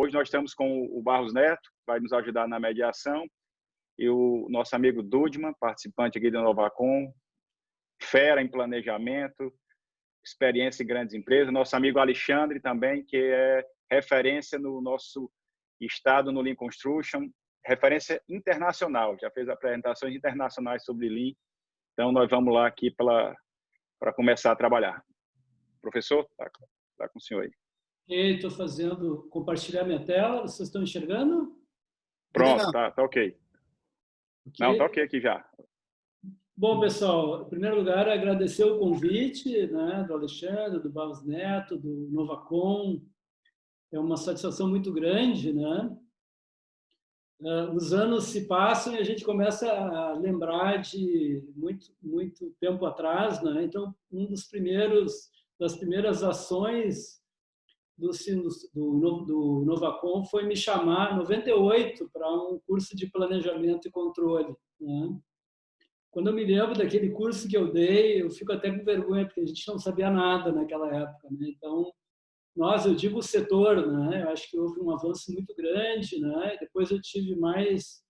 Hoje nós estamos com o Barros Neto, que vai nos ajudar na mediação, e o nosso amigo Dudman, participante aqui do Novacom, fera em planejamento, experiência em grandes empresas. Nosso amigo Alexandre também, que é referência no nosso estado no Lean Construction, referência internacional, já fez apresentações internacionais sobre Lean. Então, nós vamos lá aqui para começar a trabalhar. Professor, está com o senhor aí. Estou fazendo, compartilhar minha tela, vocês estão enxergando? Pronto, tá ok. Não, tá ok aqui já. Bom, pessoal, em primeiro lugar, agradecer o convite, né, do Alexandre, do Barros Neto, do Novacom. É uma satisfação muito grande, né? Os anos se passam e a gente começa a lembrar de muito tempo atrás, né? Então, das primeiras ações do Novacom foi me chamar, em 98, para um curso de planejamento e controle, né? Quando eu me lembro daquele curso que eu dei, eu fico até com vergonha, porque a gente não sabia nada naquela época, né? Então, eu digo o setor, né? Eu acho que houve um avanço muito grande, né? Depois eu tive mais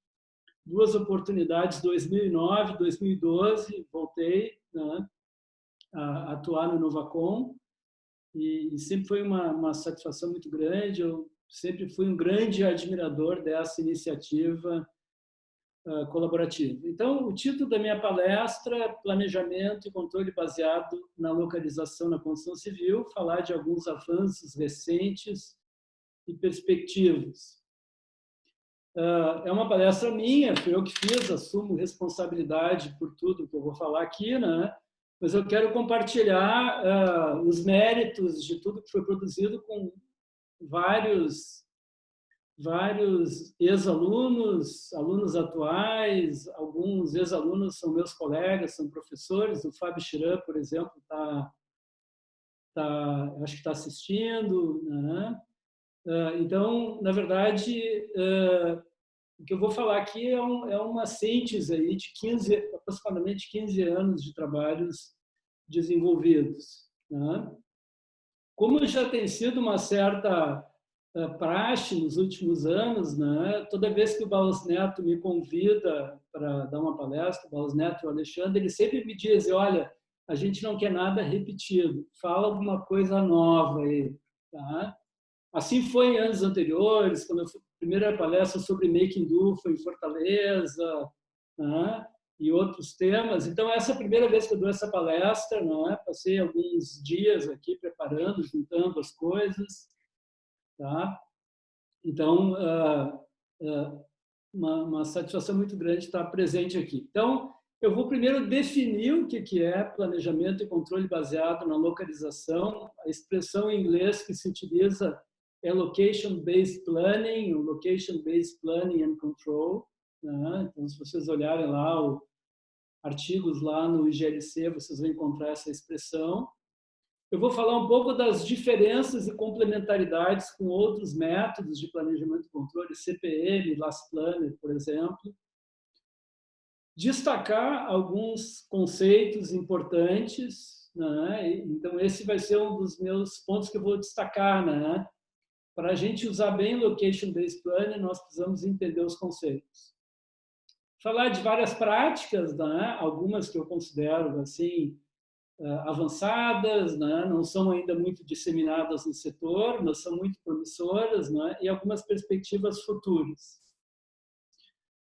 duas oportunidades, 2009, 2012, voltei, né, a atuar no Novacom, e sempre foi uma satisfação muito grande. Eu sempre fui um grande admirador dessa iniciativa colaborativo. Então, o título da minha palestra é Planejamento e Controle Baseado na Localização na Construção Civil, falar de alguns avanços recentes e perspectivas. É uma palestra minha, foi eu que fiz, assumo responsabilidade por tudo que eu vou falar aqui, né? Mas eu quero compartilhar os méritos de tudo que foi produzido com vários ex-alunos, alunos atuais, alguns ex-alunos são meus colegas, são professores. O Fábio Chiran, por exemplo, acho que está assistindo, né? Então, na verdade, o que eu vou falar aqui é uma síntese aí de aproximadamente 15 anos de trabalhos desenvolvidos, né? Como já tem sido uma certa praxe nos últimos anos, né? Toda vez que o Barros Neto me convida para dar uma palestra, o Barros Neto e o Alexandre, eles sempre me dizem: olha, a gente não quer nada repetido, fala alguma coisa nova aí, tá? Assim foi em anos anteriores, quando a primeira palestra sobre Making Do foi em Fortaleza, né, e outros temas. Então, essa é a primeira vez que eu dou essa palestra, não é? Passei alguns dias aqui preparando, juntando as coisas, tá? Então, uma satisfação muito grande estar presente aqui. Então, eu vou primeiro definir o que é planejamento e controle baseado na localização. A expressão em inglês que se utiliza é Location-Based Planning, ou Location-Based Planning and Control, né? Então, se vocês olharem lá artigos lá no IGLC, vocês vão encontrar essa expressão. Eu vou falar um pouco das diferenças e complementaridades com outros métodos de planejamento e controle, CPM, Last Planner, por exemplo. Destacar alguns conceitos importantes, né? Então, esse vai ser um dos meus pontos que eu vou destacar, né? Para a gente usar bem o Location-Based Planning, nós precisamos entender os conceitos. Falar de várias práticas, né? Algumas que eu considero assim avançadas, né? Não são ainda muito disseminadas no setor, mas são muito promissoras, né? E algumas perspectivas futuras.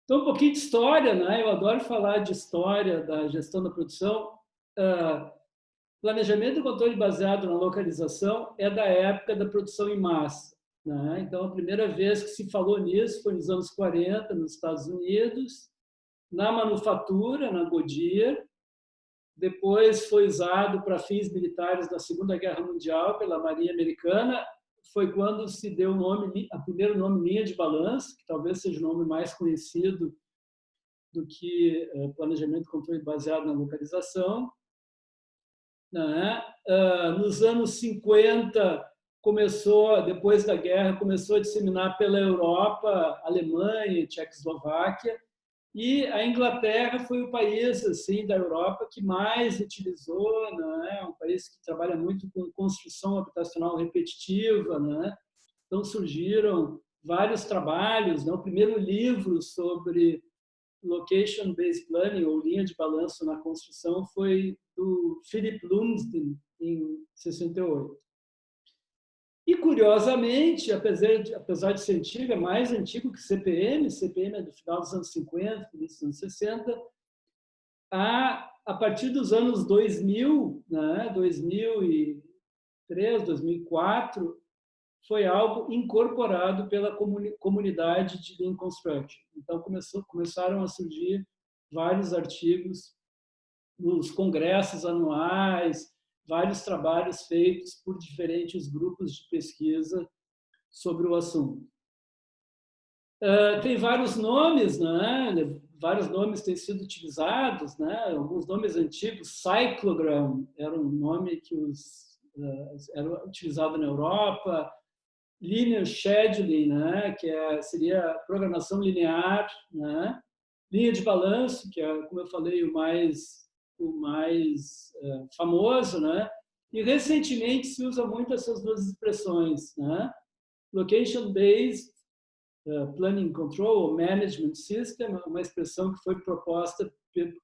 Então, um pouquinho de história, né? Eu adoro falar de história da gestão da produção. Planejamento e controle baseado na localização é da época da produção em massa, né? Então, a primeira vez que se falou nisso foi nos anos 40, nos Estados Unidos, na manufatura, na Goodyear. Depois foi usado para fins militares na Segunda Guerra Mundial pela Marinha Americana. Foi quando se deu o primeiro nome linha de balanço, que talvez seja o nome mais conhecido do que planejamento e controle baseado na localização. Né? Nos anos 50, depois da guerra, começou a disseminar pela Europa, Alemanha, Tchecoslováquia, e a Inglaterra foi o país assim da Europa que mais utilizou, né? Um país que trabalha muito com construção habitacional repetitiva, né? Então, surgiram vários trabalhos, né? O primeiro livro sobre Location-Based Planning, ou linha de balanço na construção, foi do Philip Lumsden, em 68. E, curiosamente, apesar de ser antigo, é mais antigo que CPM. CPM é do final dos anos 50, dos anos 60. A partir dos anos 2000, né, 2003, 2004, foi algo incorporado pela comunidade de Lean Construction. Então, começaram a surgir vários artigos nos congressos anuais, vários trabalhos feitos por diferentes grupos de pesquisa sobre o assunto. Tem vários nomes, né? Vários nomes têm sido utilizados, né? Alguns nomes antigos, cyclogram era um nome que era utilizado na Europa, linear scheduling, né? Que seria programação linear, né? Linha de balanço, que é, como eu falei, o mais famoso, né? E recentemente se usa muito essas duas expressões, né? Location-based Planning Control, ou Management System, uma expressão que foi proposta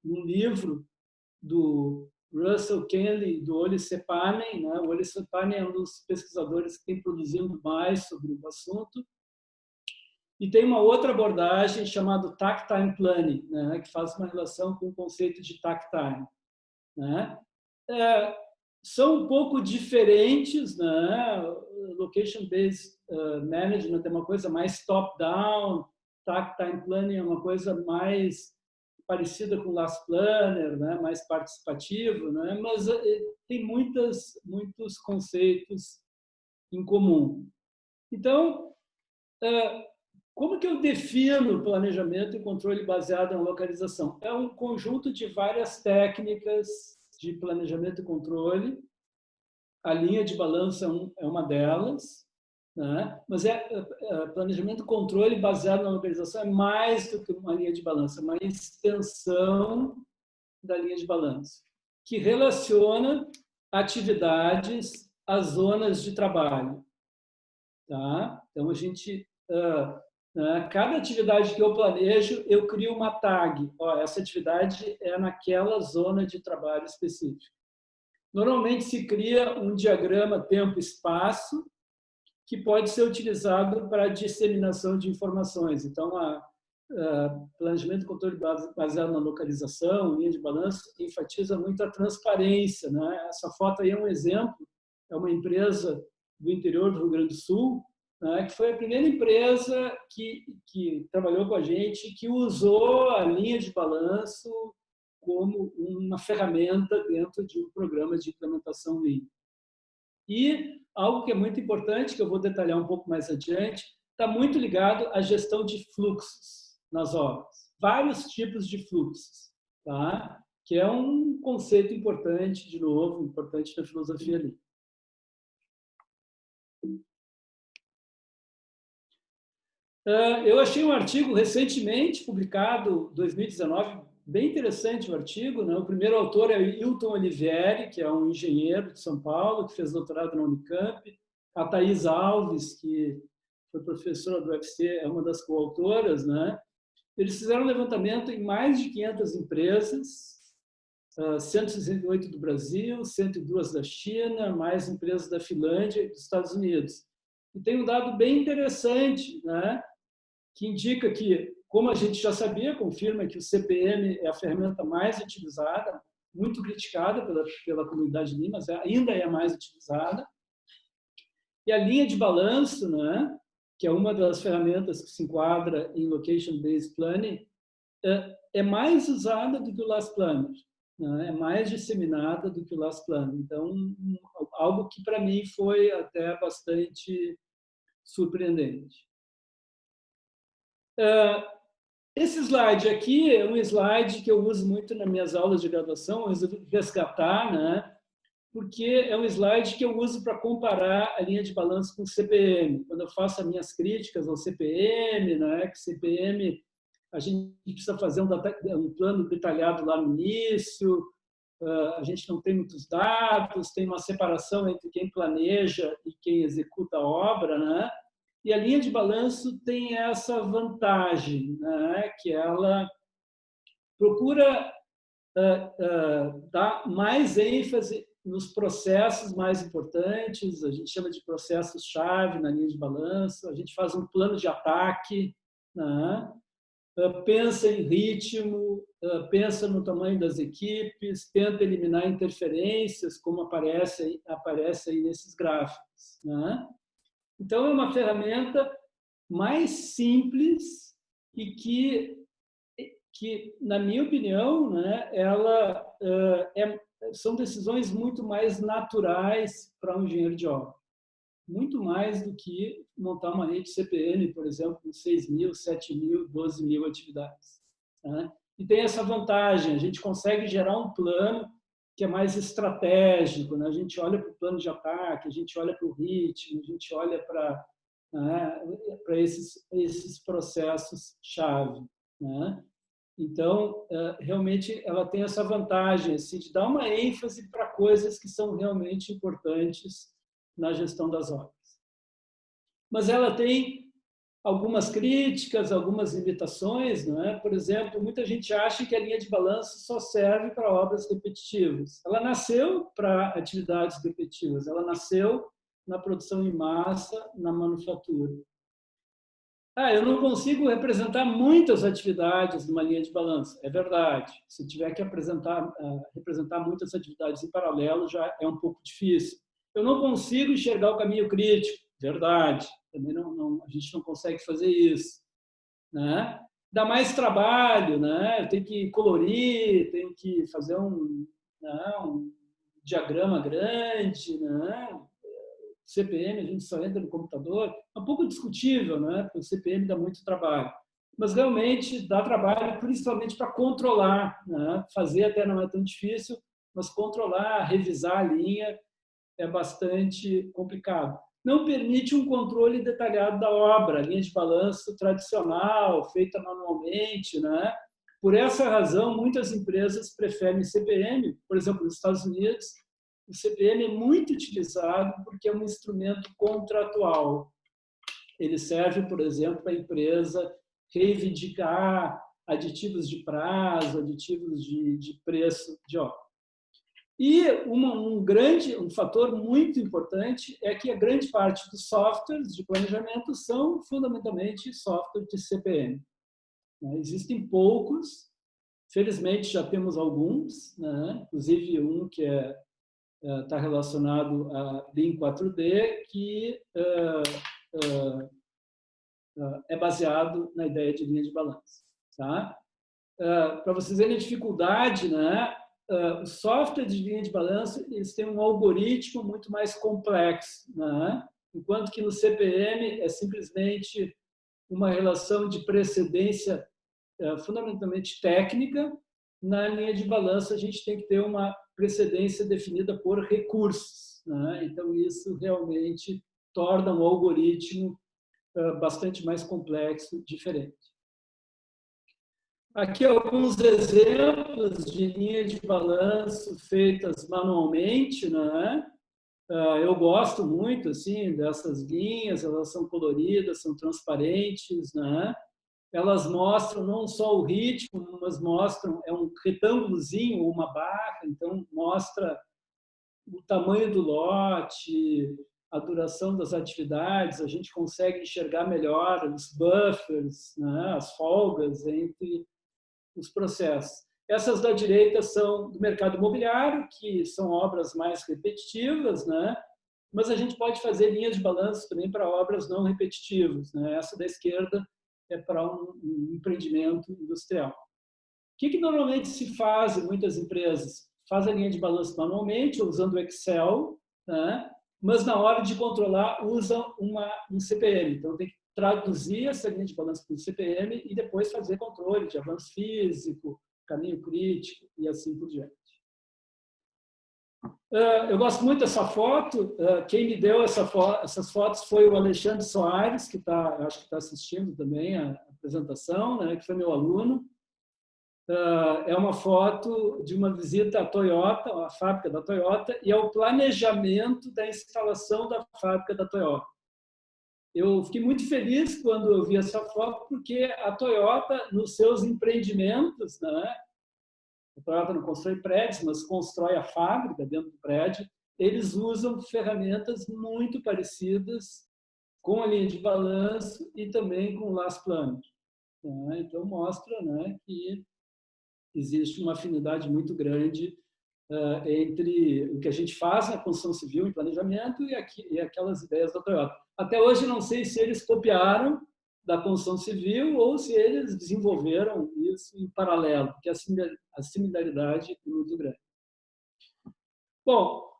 num livro do Russell Kenley e do Olli Seppänen, né? O Olli Seppänen é um dos pesquisadores que tem produzido mais sobre o assunto. E tem uma outra abordagem chamada Takt-Time Planning, né? Que faz uma relação com o conceito de Takt-Time, né? São um pouco diferentes, né? Location-based management é uma coisa mais top-down, Takt-Time Planning é uma coisa mais parecida com o Last Planner, né? Mais participativo, né? Mas tem muitos conceitos em comum. Então, como que eu defino planejamento e controle baseado em localização? É um conjunto de várias técnicas de planejamento e controle. A linha de balanço é uma delas, né? Mas planejamento e controle baseado na localização é mais do que uma linha de balanço, é uma extensão da linha de balanço, que relaciona atividades às zonas de trabalho. Tá? Então, cada atividade que eu planejo, eu crio uma tag. Essa atividade é naquela zona de trabalho específica. Normalmente se cria um diagrama tempo-espaço que pode ser utilizado para disseminação de informações. Então, planejamento e controle baseado na localização, linha de balanço, enfatiza muito a transparência, né? Essa foto aí é um exemplo, é uma empresa do interior do Rio Grande do Sul, né, que foi a primeira empresa que trabalhou com a gente, que usou a linha de balanço como uma ferramenta dentro de um programa de implementação Lean. E algo que é muito importante, que eu vou detalhar um pouco mais adiante, está muito ligado à gestão de fluxos nas obras. Vários tipos de fluxos, tá? Que é um conceito importante, de novo, importante na filosofia Lean. Eu achei um artigo recentemente publicado, 2019, bem interessante o artigo, né? O primeiro autor é Hilton Olivieri, que é um engenheiro de São Paulo, que fez doutorado na Unicamp. A Thais Alves, que foi professora do UFC, é uma das coautoras, né? Eles fizeram um levantamento em mais de 500 empresas, 168 do Brasil, 102 da China, mais empresas da Finlândia e dos Estados Unidos. E tem um dado bem interessante, né? Que indica que, como a gente já sabia, confirma que o CPM é a ferramenta mais utilizada, muito criticada pela comunidade Lean, mas ainda é a mais utilizada. E a linha de balanço, né, que é uma das ferramentas que se enquadra em Location-Based Planning, é mais usada do que o Last Planner, né? É mais disseminada do que o Last Planner. Então, algo que para mim foi até bastante surpreendente. Esse slide aqui é um slide que eu uso muito nas minhas aulas de graduação, eu resolvi resgatar, né? Porque é um slide que eu uso para comparar a linha de balanço com o CPM. Quando eu faço as minhas críticas ao CPM, né? Que CPM a gente precisa fazer um plano detalhado lá no início, a gente não tem muitos dados, tem uma separação entre quem planeja e quem executa a obra, né? E a linha de balanço tem essa vantagem, né? Que ela procura dar mais ênfase nos processos mais importantes, a gente chama de processos-chave na linha de balanço, a gente faz um plano de ataque, né? Pensa em ritmo, pensa no tamanho das equipes, tenta eliminar interferências, como aparece aí nesses gráficos, né? Então, é uma ferramenta mais simples e que na minha opinião, né, ela são decisões muito mais naturais para um engenheiro de obra. Muito mais do que montar uma rede CPM, por exemplo, com 6.000, 7.000, 12.000 atividades. Né? E tem essa vantagem, a gente consegue gerar um plano que é mais estratégico, né? A gente olha para o plano de ataque, a gente olha para o ritmo, a gente olha para, né, para esses processos-chave. Né? Então, realmente, ela tem essa vantagem assim, de dar uma ênfase para coisas que são realmente importantes na gestão das obras. Mas ela tem algumas críticas, algumas limitações, não é? Por exemplo, muita gente acha que a linha de balanço só serve para obras repetitivas. Ela nasceu para atividades repetitivas, ela nasceu na produção em massa, na manufatura. Eu não consigo representar muitas atividades numa linha de balanço. É verdade. Se tiver que representar muitas atividades em paralelo, já é um pouco difícil. Eu não consigo enxergar o caminho crítico. Verdade. Também a gente não consegue fazer isso. Né? Dá mais trabalho, né? Eu tenho que colorir, tenho que fazer um diagrama grande, né? CPM, a gente só entra no computador, é um pouco discutível, né? Porque o CPM dá muito trabalho. Mas realmente dá trabalho, principalmente para controlar, né? Fazer até não é tão difícil, mas controlar, revisar a linha é bastante complicado. Não permite um controle detalhado da obra, a linha de balanço tradicional, feita manualmente, né? Por essa razão, muitas empresas preferem CPM, por exemplo, nos Estados Unidos, o CPM é muito utilizado porque é um instrumento contratual. Ele serve, por exemplo, para a empresa reivindicar aditivos de prazo, aditivos de preço de obra. E um fator muito importante é que a grande parte dos softwares de planejamento são fundamentalmente softwares de CPM. Existem poucos, felizmente já temos alguns, né? Inclusive um que está relacionado a Lean 4D, que é baseado na ideia de linha de balanço. Tá? Para vocês verem a dificuldade, né? Os softwares de linha de balanço eles têm um algoritmo muito mais complexo, né? Enquanto que no CPM é simplesmente uma relação de precedência fundamentalmente técnica. Na linha de balanço, a gente tem que ter uma precedência definida por recursos. Né? Então, isso realmente torna um algoritmo bastante mais complexo, diferente. Aqui alguns exemplos de linha de balanço feitas manualmente. Né? Eu gosto muito assim, dessas linhas, elas são coloridas, são transparentes, né? Elas mostram não só o ritmo, mas mostram, é um retângulozinho, uma barra, então mostra o tamanho do lote, a duração das atividades, a gente consegue enxergar melhor os buffers, né, as folgas entre os processos. Essas da direita são do mercado imobiliário, que são obras mais repetitivas, né? Mas a gente pode fazer linhas de balanço também para obras não repetitivas. Né? Essa da esquerda é para um empreendimento industrial. O que normalmente se faz em muitas empresas? Faz a linha de balanço manualmente, usando o Excel, né? Mas na hora de controlar, usa um CPM. Então, tem que traduzir essa linha de balanço para o CPM e depois fazer controle de avanço físico, caminho crítico e assim por diante. Eu gosto muito dessa foto. Quem me deu essas fotos foi o Alexandre Soares, que acho que está assistindo também a apresentação, né, que foi meu aluno. É uma foto de uma visita à Toyota, à fábrica da Toyota, e ao planejamento da instalação da fábrica da Toyota. eu fiquei muito feliz quando eu vi essa foto, porque a Toyota, nos seus empreendimentos, né, a Toyota não constrói prédios, mas constrói a fábrica dentro do prédio, eles usam ferramentas muito parecidas com a linha de balanço e também com o Las Planner. Né? Então, mostra, né, que existe uma afinidade muito grande entre o que a gente faz na construção civil, em planejamento, e aquelas ideias da Toyota. Até hoje, não sei se eles copiaram da construção civil ou se eles desenvolveram isso em paralelo, porque a similaridade é muito grande. Bom,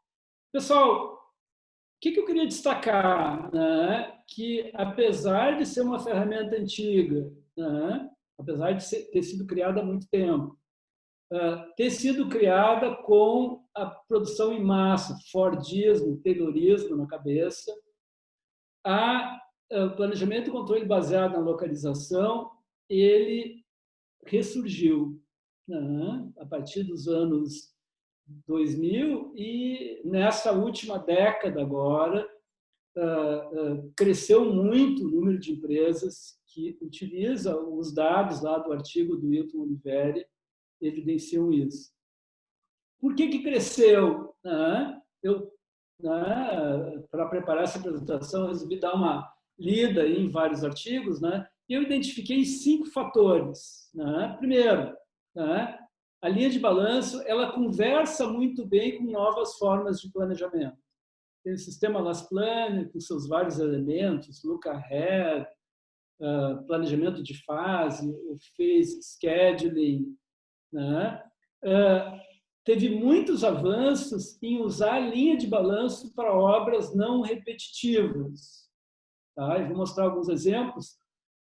pessoal, o que eu queria destacar? Né? Que, apesar de ser uma ferramenta antiga, né? Apesar de ter sido criada há muito tempo, ter sido criada com a produção em massa, Fordismo, Taylorismo na cabeça, o planejamento e controle baseado na localização, ele ressurgiu, né? A partir dos anos 2000 e nessa última década agora cresceu muito o número de empresas que utilizam os dados lá do artigo do Hilton Oliveri, evidenciam isso. Por que cresceu? Eu, para preparar essa apresentação, resolvi dar uma lida em vários artigos, e eu identifiquei 5 fatores. Primeiro, a linha de balanço ela conversa muito bem com novas formas de planejamento. Tem o sistema Las Planner, com seus vários elementos, look ahead, planejamento de fase, o phase scheduling, teve muitos avanços em usar a linha de balanço para obras não repetitivas. Eu vou mostrar alguns exemplos.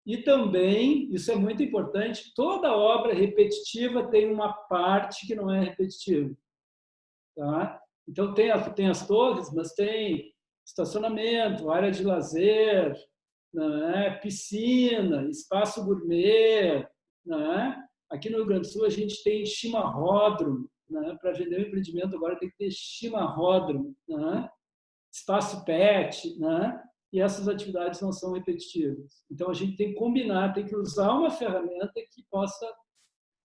E também, isso é muito importante, toda obra repetitiva tem uma parte que não é repetitiva. Então, tem as torres, mas tem estacionamento, área de lazer, piscina, espaço gourmet. Aqui no Rio Grande do Sul, a gente tem chimarródromo. Para vender o empreendimento, agora tem que ter chimarródromo, espaço pet, e essas atividades não são repetitivas. Então, a gente tem que combinar, tem que usar uma ferramenta que possa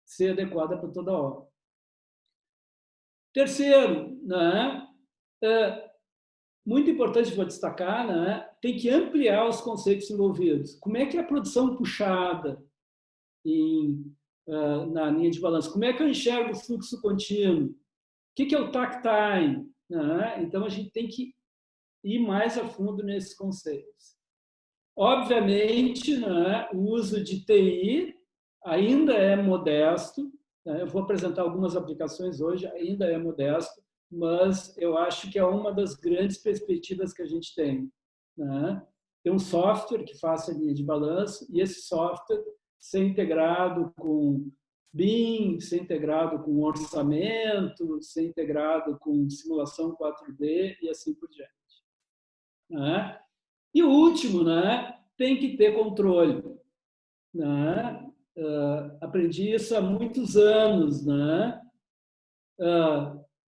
ser adequada para toda a obra. Terceiro, muito importante, vou destacar, tem que ampliar os conceitos envolvidos. Como é que é a produção puxada na linha de balanço? Como é que eu enxergo o fluxo contínuo? O que é o takt time? Então, a gente tem que ir mais a fundo nesses conceitos. Obviamente, o uso de TI ainda é modesto. Eu vou apresentar algumas aplicações hoje, ainda é modesto, mas eu acho que é uma das grandes perspectivas que a gente tem. Tem um software que faça a linha de balanço e esse software ser integrado com BIM, ser integrado com orçamento, ser integrado com simulação 4D e assim por diante. E o último, tem que ter controle. Aprendi isso há muitos anos.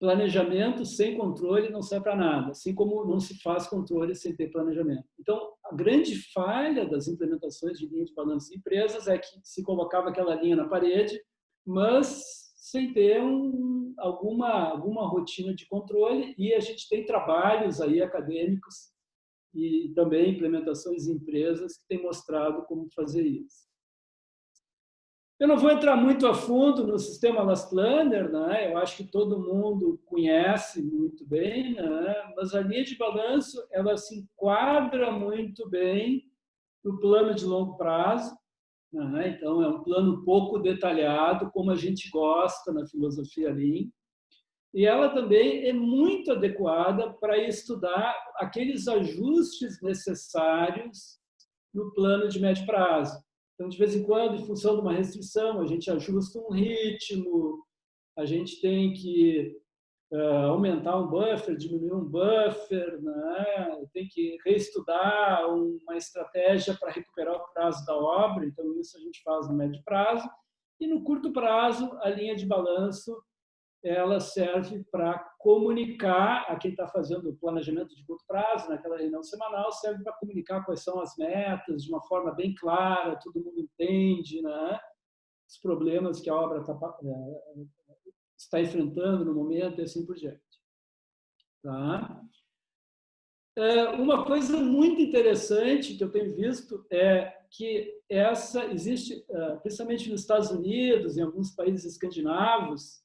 Planejamento sem controle não serve para nada, assim como não se faz controle sem ter planejamento. Então, a grande falha das implementações de linha de balanço de empresas é que se colocava aquela linha na parede, mas sem ter alguma rotina de controle, e a gente tem trabalhos aí acadêmicos e também implementações em empresas que têm mostrado como fazer isso. Eu não vou entrar muito a fundo no sistema Las Planner, eu acho que todo mundo conhece muito bem, mas a linha de balanço ela se enquadra muito bem no plano de longo prazo. Então, é um plano pouco detalhado, como a gente gosta na filosofia Lean. E ela também é muito adequada para estudar aqueles ajustes necessários no plano de médio prazo. Então, de vez em quando, em função de uma restrição, a gente ajusta um ritmo, a gente tem que aumentar um buffer, diminuir um buffer, tem que reestudar uma estratégia para recuperar o prazo da obra, então isso a gente faz no médio prazo. E no curto prazo, a linha de balanço ela serve para comunicar a quem está fazendo o planejamento de curto prazo, naquela reunião semanal, serve para comunicar quais são as metas de uma forma bem clara, todo mundo entende, né? Os problemas que a obra está enfrentando no momento e assim por diante. Tá? Uma coisa muito interessante que eu tenho visto é que existe, principalmente nos Estados Unidos, em alguns países escandinavos,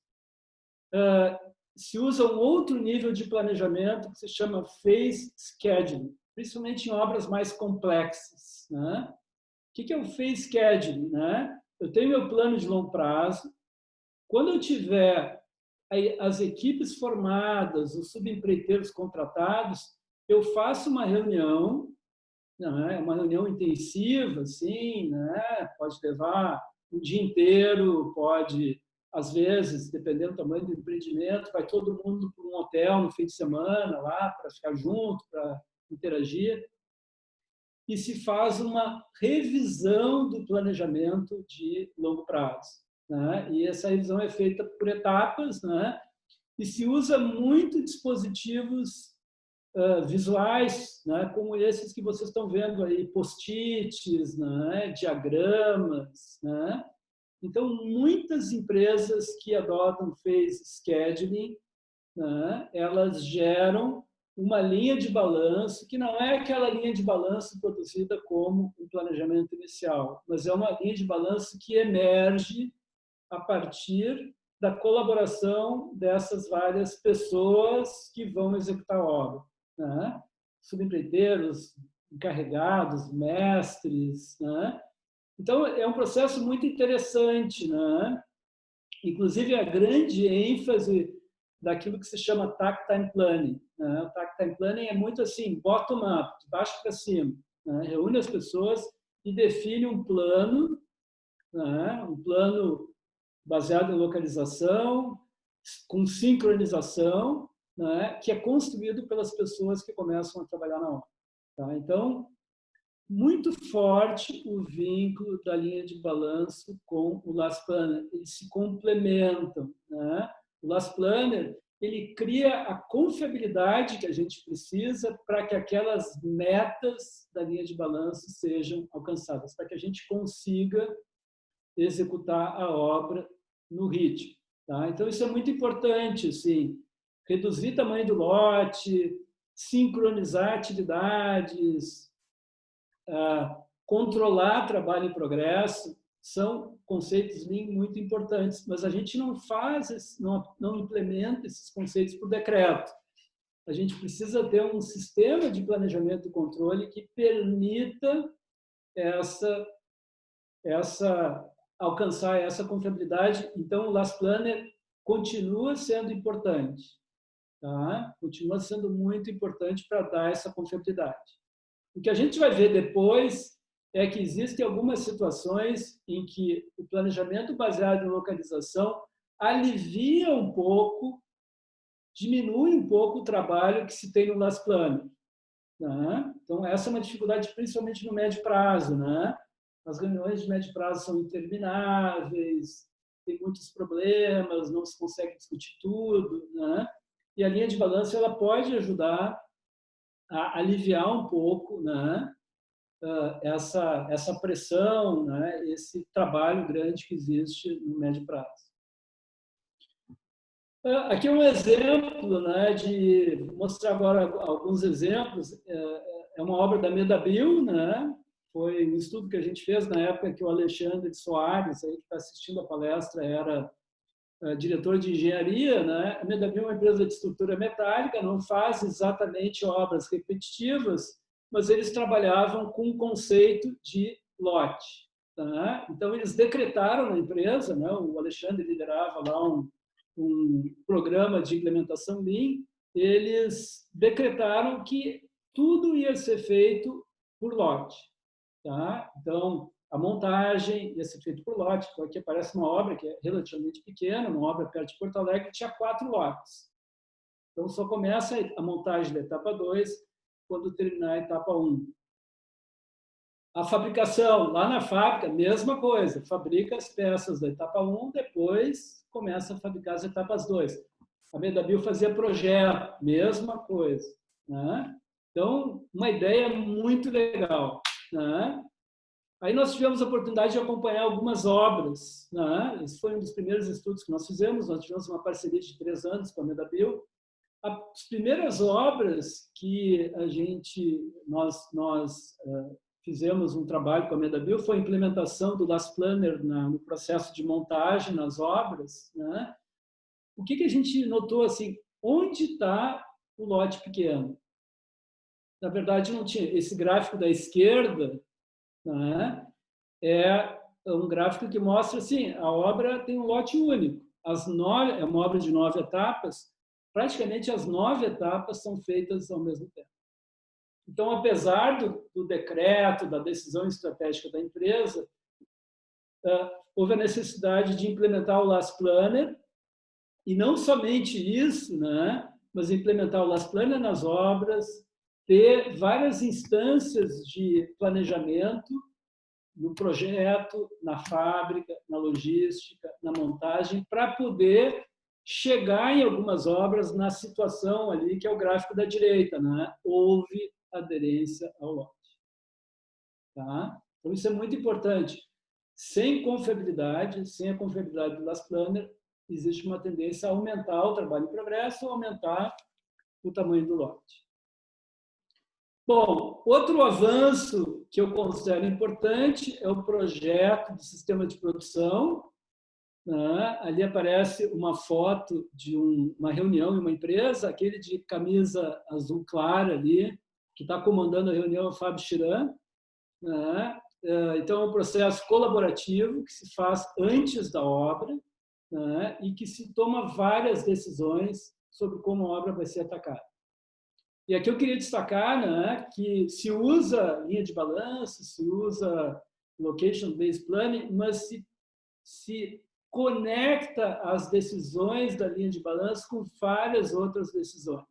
se usa um outro nível de planejamento que se chama phase scheduling, principalmente em obras mais complexas. Né? O que é o phase scheduling? Né? Eu tenho meu plano de longo prazo. Quando eu tiver as equipes formadas, os subempreiteiros contratados, eu faço uma reunião, né? Uma reunião intensiva, assim, né? Pode levar um dia inteiro, pode, às vezes, dependendo do tamanho do empreendimento, vai todo mundo para um hotel no fim de semana, lá, para ficar junto, para interagir. E se faz uma revisão do planejamento de longo prazo. Né? E essa revisão é feita por etapas, né? E se usa muito dispositivos visuais, né? Como esses que vocês estão vendo aí, post-its, né? Diagramas. Né? Então, muitas empresas que adotam phase scheduling, né? Elas geram uma linha de balanço, que não é aquela linha de balanço produzida como um planejamento inicial, mas é uma linha de balanço que emerge a partir da colaboração dessas várias pessoas que vão executar a obra. Né? Subempreiteiros, encarregados, mestres. Né? Então, é um processo muito interessante. Né? Inclusive, a grande ênfase daquilo que se chama Takt Time Planning. Né? O Takt Time Planning é muito assim, bottom-up, de baixo para cima. Né? Reúne as pessoas e define um plano, né? Um plano baseado em localização, com sincronização, né? Que é construído pelas pessoas que começam a trabalhar na obra. Tá? Então, muito forte o vínculo da linha de balanço com o Last Planner. Eles se complementam. Né? O Last Planner ele cria a confiabilidade que a gente precisa para que aquelas metas da linha de balanço sejam alcançadas, para que a gente consiga executar a obra no ritmo. Tá? Então, isso é muito importante, assim, reduzir o tamanho do lote, sincronizar atividades, controlar trabalho em progresso, são conceitos Lean muito importantes, mas a gente não faz, não implementa esses conceitos por decreto. A gente precisa ter um sistema de planejamento e controle que permita alcançar essa confiabilidade. Então, o Last Planner continua sendo importante, tá? Continua sendo muito importante para dar essa confiabilidade. O que a gente vai ver depois é que existem algumas situações em que o planejamento baseado em localização alivia um pouco, diminui um pouco o trabalho que se tem no Last Planner. Né? Então, essa é uma dificuldade principalmente no médio prazo. Né? As reuniões de médio prazo são intermináveis, tem muitos problemas, não se consegue discutir tudo. Né? E a linha de balanço ela pode ajudar a aliviar um pouco, né, essa pressão, né, esse trabalho grande que existe no médio prazo. Aqui é um exemplo, né, de mostrar agora alguns exemplos. É uma obra da Medabil, né? Foi um estudo que a gente fez na época que o Alexandre Soares, aí, que está assistindo a palestra, era diretor de engenharia. Né? A Medabil é uma empresa de estrutura metálica, não faz exatamente obras repetitivas, mas eles trabalhavam com o conceito de lote. Tá? Então, eles decretaram na empresa, né? O Alexandre liderava lá um programa de implementação Lean, eles decretaram que tudo ia ser feito por lote. Tá? Então, a montagem ia ser feita por lote. Então, aqui aparece uma obra que é relativamente pequena, uma obra perto de Porto Alegre, que tinha 4 lotes. Então, só começa a montagem da etapa 2 quando terminar a etapa 1. A fabricação, lá na fábrica, mesma coisa. Fabrica as peças da etapa 1, depois começa a fabricar as etapas 2. A Medabio fazia projeto, mesma coisa, né? Então, uma ideia muito legal, né? Aí nós tivemos a oportunidade de acompanhar algumas obras, né? Esse foi um dos primeiros estudos que nós fizemos. Nós tivemos uma parceria de 3 anos com a Medabio. As primeiras obras que nós fizemos um trabalho com a Medabio foi a implementação do Last Planner no processo de montagem nas obras, né? O que a gente notou assim? Onde está o lote pequeno? Na verdade, não tinha. Esse gráfico da esquerda, né, é um gráfico que mostra assim, a obra tem um lote único. É uma obra de 9 etapas. Praticamente as 9 etapas são feitas ao mesmo tempo. Então, apesar do decreto, da decisão estratégica da empresa, houve a necessidade de implementar o Last Planner, e não somente isso, né, mas implementar o Last Planner nas obras, ter várias instâncias de planejamento no projeto, na fábrica, na logística, na montagem, para poder chegar em algumas obras na situação ali que é o gráfico da direita, né? Houve aderência ao lote. Tá? Então, isso é muito importante. Sem confiabilidade, sem a confiabilidade do Last Planner, existe uma tendência a aumentar o trabalho em progresso ou aumentar o tamanho do lote. Bom, outro avanço que eu considero importante é o projeto de sistema de produção. Né? Ali aparece uma foto de uma reunião em uma empresa, aquele de camisa azul clara ali, que está comandando a reunião, é o Fábio Chiran. Né? Então, é um processo colaborativo que se faz antes da obra, né? E que se toma várias decisões sobre como a obra vai ser atacada. E aqui eu queria destacar, né, que se usa linha de balanço, se usa location-based planning, mas se conecta as decisões da linha de balanço com várias outras decisões.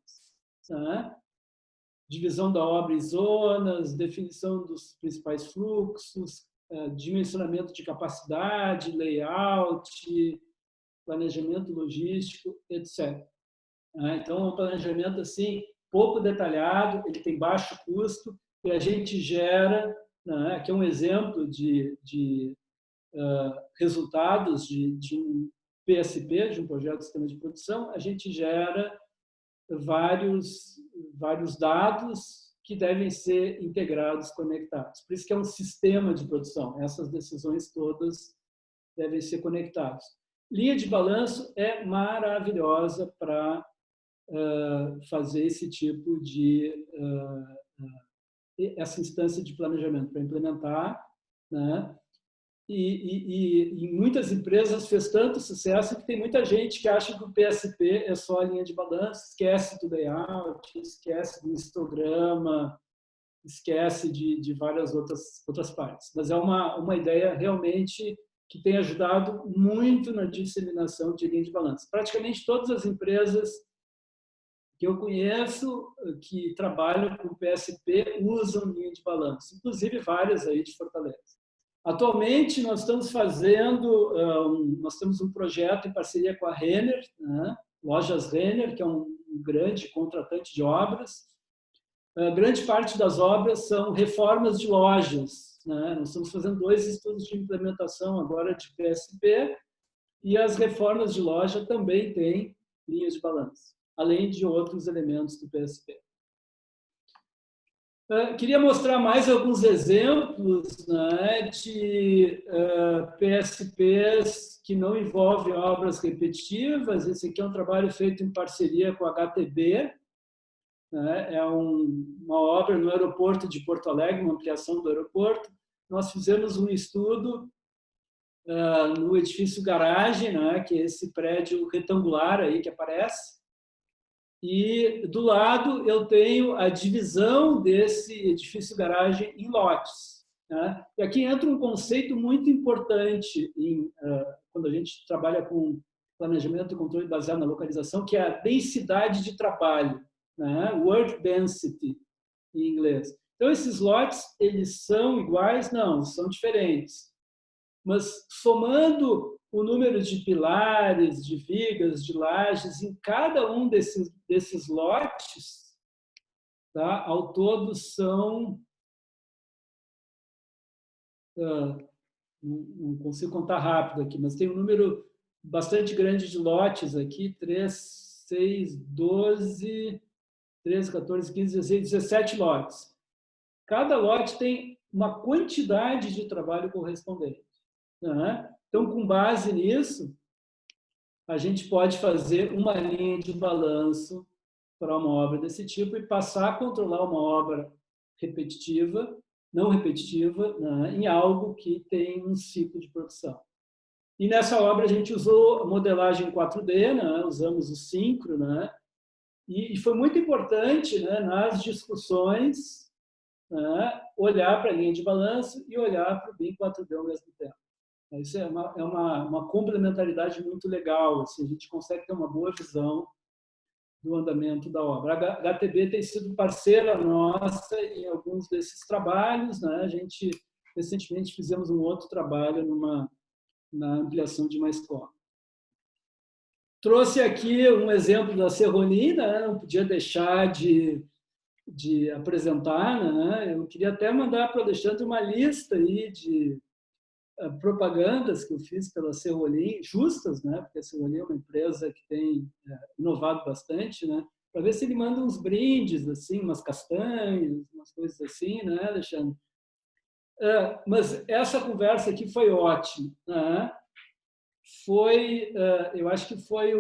Né? Divisão da obra em zonas, definição dos principais fluxos, dimensionamento de capacidade, layout, planejamento logístico, etc. Então, é um planejamento assim, pouco detalhado, ele tem baixo custo, e a gente gera, né, aqui é um exemplo de resultados de um PSP, de um projeto de sistema de produção, a gente gera vários dados que devem ser integrados, conectados. Por isso que é um sistema de produção, essas decisões todas devem ser conectadas. Linha de balanço é maravilhosa para fazer esse tipo de essa instância de planejamento, para implementar, né? E em muitas empresas fez tanto sucesso que tem muita gente que acha que o PSP é só a linha de balanço, esquece do layout, esquece do histograma, esquece de várias outras partes. Mas é uma ideia realmente que tem ajudado muito na disseminação de linha de balanço. Praticamente todas as empresas que eu conheço que trabalham com PSP usam linha de balanço, inclusive várias aí de Fortaleza. Atualmente, nós estamos nós temos um projeto em parceria com a Renner, né? Lojas Renner, que é um grande contratante de obras. Grande parte das obras são reformas de lojas. Né? Nós estamos fazendo 2 estudos de implementação agora de PSP, e as reformas de loja também têm linhas de balanço, além de outros elementos do PSP. Queria mostrar mais alguns exemplos, né, de PSPs que não envolvem obras repetitivas. Esse aqui é um trabalho feito em parceria com a HTB. Né, é uma obra no aeroporto de Porto Alegre, uma ampliação do aeroporto. Nós fizemos um estudo no edifício garagem, né, que é esse prédio retangular aí que aparece. E do lado eu tenho a divisão desse edifício garagem em lotes. Né? E aqui entra um conceito muito importante quando a gente trabalha com planejamento e controle baseado na localização, que é a densidade de trabalho, né? Work density em inglês. Então esses lotes, eles são iguais? Não, são diferentes. mas somando o número de pilares, de vigas, de lajes em cada um desses lotes, tá? Ao todo são... não consigo contar rápido aqui, mas tem um número bastante grande de lotes aqui, 3, 6, 12, 13, 14, 15, 16, 17 lotes. Cada lote tem uma quantidade de trabalho correspondente. Né? Então, com base nisso, a gente pode fazer uma linha de balanço para uma obra desse tipo e passar a controlar uma obra repetitiva, não repetitiva, né, em algo que tem um ciclo de produção. E nessa obra a gente usou a modelagem 4D, né, usamos o Syncro, né, e foi muito importante, né, nas discussões, né, olhar para a linha de balanço e olhar para o BIM 4D ao mesmo tempo. Isso é uma complementaridade muito legal, assim, a gente consegue ter uma boa visão do andamento da obra. A HTB tem sido parceira nossa em alguns desses trabalhos, né? A gente, recentemente, fizemos um outro trabalho na ampliação de uma escola. Trouxe aqui um exemplo da Serrolina, né? Não podia deixar de apresentar, né? Eu queria até mandar para o Alexandre uma lista aí de propagandas que eu fiz pela Serrolim, justas, né? Porque a Serrolim é uma empresa que tem inovado bastante, né? Para ver se ele manda uns brindes, assim, umas castanhas, umas coisas assim, né, Alexandre? Mas essa conversa aqui foi ótima, né? Foi, eu acho que foi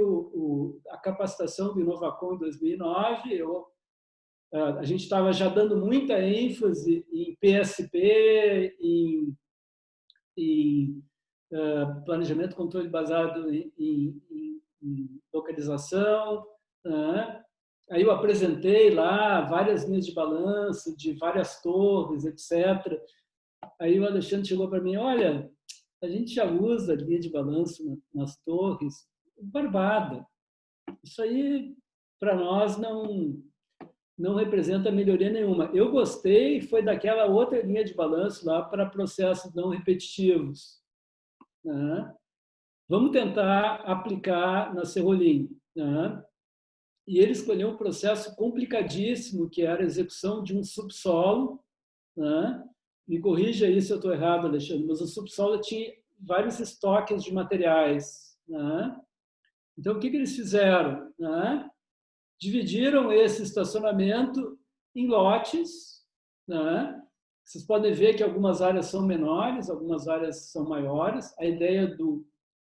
a capacitação do Inovacom em 2009. A gente estava já dando muita ênfase em PSP, em planejamento e controle baseado em localização. Né? Aí eu apresentei lá várias linhas de balanço, de várias torres, etc. Aí o Alexandre chegou para mim, olha, a gente já usa linha de balanço nas torres, barbada. Isso aí, para nós, não representa melhoria nenhuma. Eu gostei, foi daquela outra linha de balanço lá para processos não repetitivos. Né? Vamos tentar aplicar na Serrolim. Né? E ele escolheu um processo complicadíssimo, que era a execução de um subsolo. Né? Me corrija aí se eu estou errado, Alexandre, mas o subsolo tinha vários estoques de materiais. Né? Então, o que eles fizeram? Né? Dividiram esse estacionamento em lotes. Né? Vocês podem ver que algumas áreas são menores, algumas áreas são maiores. A ideia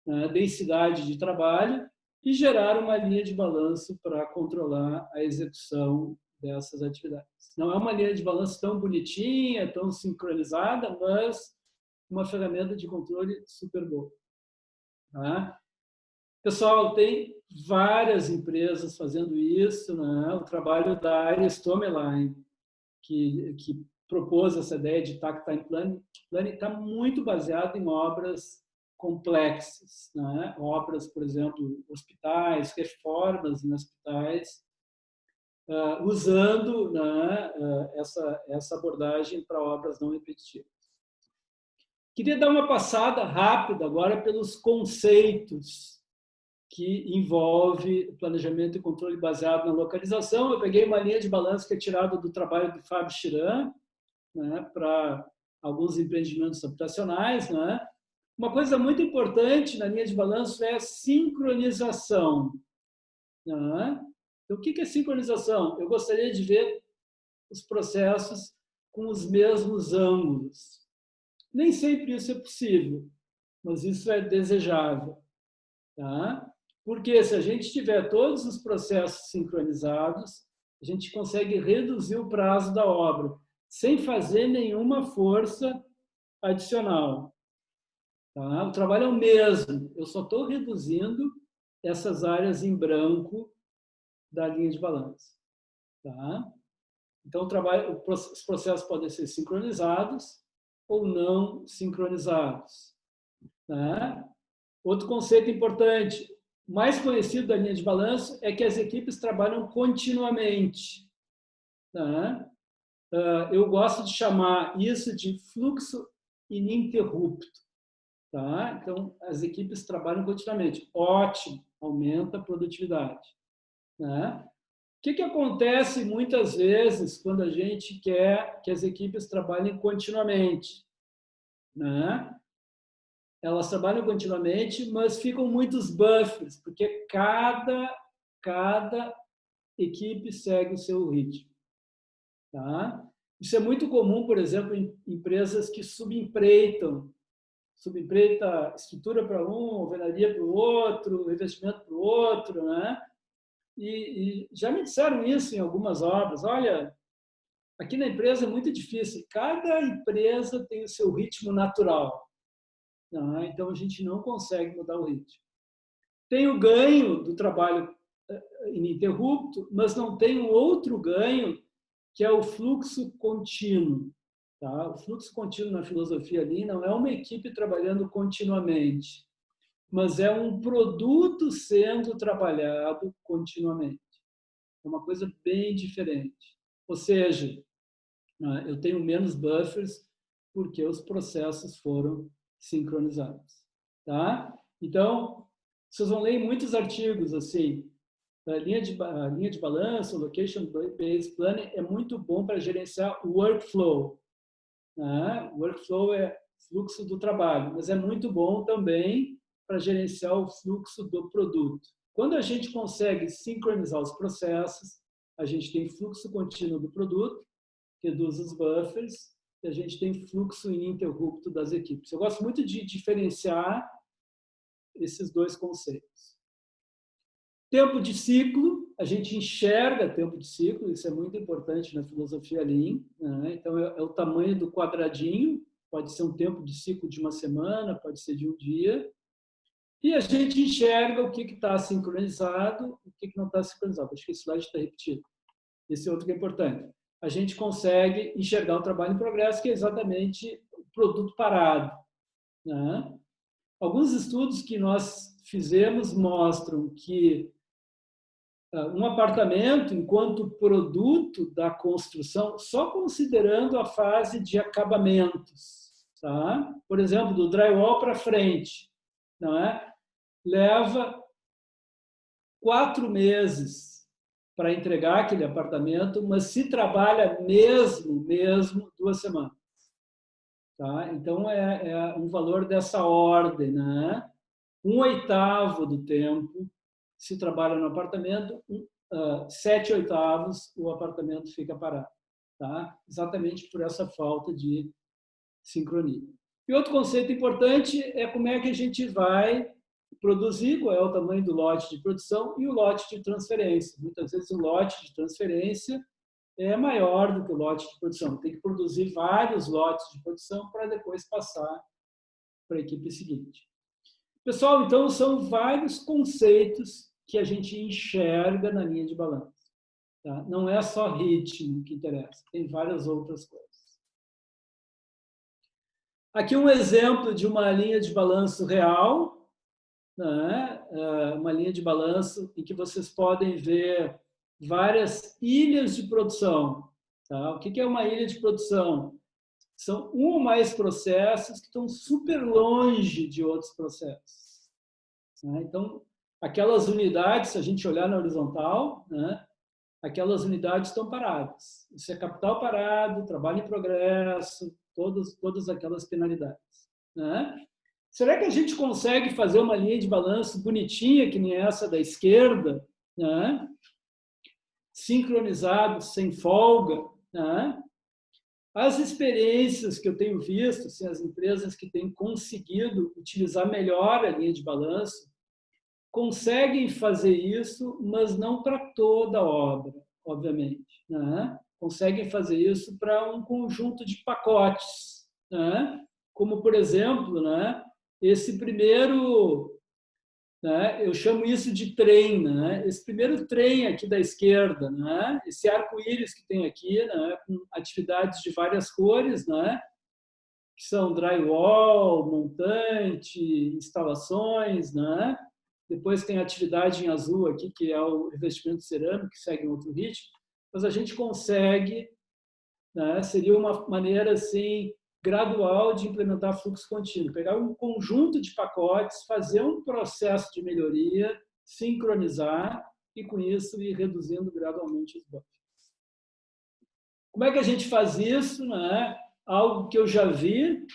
da densidade de trabalho e gerar uma linha de balanço para controlar a execução dessas atividades. Não é uma linha de balanço tão bonitinha, tão sincronizada, mas uma ferramenta de controle super boa. Tá? Pessoal, tem várias empresas fazendo isso. Né? O trabalho da Iris Tomerlein, que propôs essa ideia de tactile planning, está muito baseado em obras complexas, né? Obras, por exemplo, hospitais, reformas em hospitais, usando, né, essa abordagem para obras não repetitivas. Queria dar uma passada rápida agora pelos conceitos que envolve planejamento e controle baseado na localização. Eu peguei uma linha de balanço que é tirada do trabalho do Fábio Chiran, né, para alguns empreendimentos habitacionais. Né? Uma coisa muito importante na linha de balanço é a sincronização. Né? Então, o que é sincronização? Eu gostaria de ver os processos com os mesmos ângulos. Nem sempre isso é possível, mas isso é desejável. Tá? Porque se a gente tiver todos os processos sincronizados, a gente consegue reduzir o prazo da obra, sem fazer nenhuma força adicional. Tá? O trabalho é o mesmo, eu só estou reduzindo essas áreas em branco da linha de balanço. Tá? Então, os processos podem ser sincronizados ou não sincronizados. Tá? Outro conceito importante, mais conhecido da linha de balanço, é que as equipes trabalham continuamente. Tá? Eu gosto de chamar isso de fluxo ininterrupto. Tá? Então, as equipes trabalham continuamente. Ótimo, aumenta a produtividade. Né? O que acontece muitas vezes quando a gente quer que as equipes trabalhem continuamente? Né? Elas trabalham continuamente, mas ficam muitos buffers, porque cada equipe segue o seu ritmo. Tá? Isso é muito comum, por exemplo, em empresas que subempreita estrutura para um, alvenaria para o outro, investimento para o outro, né? E já me disseram isso em algumas obras. Olha, aqui na empresa é muito difícil. Cada empresa tem o seu ritmo natural. Né? Então, a gente não consegue mudar o ritmo. Tem o ganho do trabalho ininterrupto, mas não tem um outro ganho, que é o fluxo contínuo. Tá? O fluxo contínuo na filosofia Lean não é uma equipe trabalhando continuamente, mas é um produto sendo trabalhado continuamente. É uma coisa bem diferente. Ou seja, eu tenho menos buffers porque os processos foram sincronizados. Tá? Então, vocês vão ler em muitos artigos assim, a linha de balanço, Location Based Planning é muito bom para gerenciar o workflow. Né? O workflow é fluxo do trabalho, mas é muito bom também para gerenciar o fluxo do produto. Quando a gente consegue sincronizar os processos, a gente tem fluxo contínuo do produto, reduz os buffers, e a gente tem fluxo ininterrupto das equipes. Eu gosto muito de diferenciar esses dois conceitos. Tempo de ciclo, a gente enxerga tempo de ciclo, isso é muito importante na filosofia Lean. Né? Então, é o tamanho do quadradinho, pode ser um tempo de ciclo de uma semana, pode ser de um dia. E a gente enxerga o que está sincronizado, o que não está sincronizado. Acho que esse slide está repetido. Esse outro que é importante. A gente consegue enxergar o trabalho em progresso, que é exatamente o produto parado. Né? Alguns estudos que nós fizemos mostram que um apartamento, enquanto produto da construção, só considerando a fase de acabamentos, tá? Por exemplo, do drywall para frente, não é? Leva 4 meses para entregar aquele apartamento, mas se trabalha mesmo 2 semanas. Tá? Então, é um valor dessa ordem, né? 1/8 do tempo se trabalha no apartamento, 7/8 o apartamento fica parado. Tá? Exatamente por essa falta de sincronia. E outro conceito importante é como é que a gente vai produzir, qual é o tamanho do lote de produção e o lote de transferência. Muitas vezes o lote de transferência é maior do que o lote de produção. Tem que produzir vários lotes de produção para depois passar para a equipe seguinte. Pessoal, então, são vários conceitos que a gente enxerga na linha de balanço. Tá? Não é só ritmo que interessa, tem várias outras coisas. Aqui um exemplo de uma linha de balanço real, né? Uma linha de balanço em que vocês podem ver várias ilhas de produção. Tá? O que é uma ilha de produção? São um ou mais processos que estão super longe de outros processos. Então, aquelas unidades, se a gente olhar na horizontal, né, aquelas unidades estão paradas. Isso é capital parado, trabalho em progresso, todas aquelas penalidades. Né? Será que a gente consegue fazer uma linha de balanço bonitinha, que nem essa da esquerda, né? Sincronizado, sem folga? Né? As experiências que eu tenho visto, assim, as empresas que têm conseguido utilizar melhor a linha de balanço, conseguem fazer isso, mas não para toda a obra, obviamente. Né? Conseguem fazer isso para um conjunto de pacotes. Né? Como, por exemplo, né, esse primeiro, né, eu chamo isso de trem, né? Esse primeiro trem aqui da esquerda, né? Esse arco-íris que tem aqui, né, com atividades de várias cores, né? Que são drywall, montante, instalações, né? Depois tem a atividade em azul aqui, que é o revestimento cerâmico, que segue um outro ritmo. Mas a gente consegue, né? Seria uma maneira assim gradual de implementar fluxo contínuo. Pegar um conjunto de pacotes, fazer um processo de melhoria, sincronizar e, com isso, ir reduzindo gradualmente os buffers. Como é que a gente faz isso? Né? Algo que eu já vi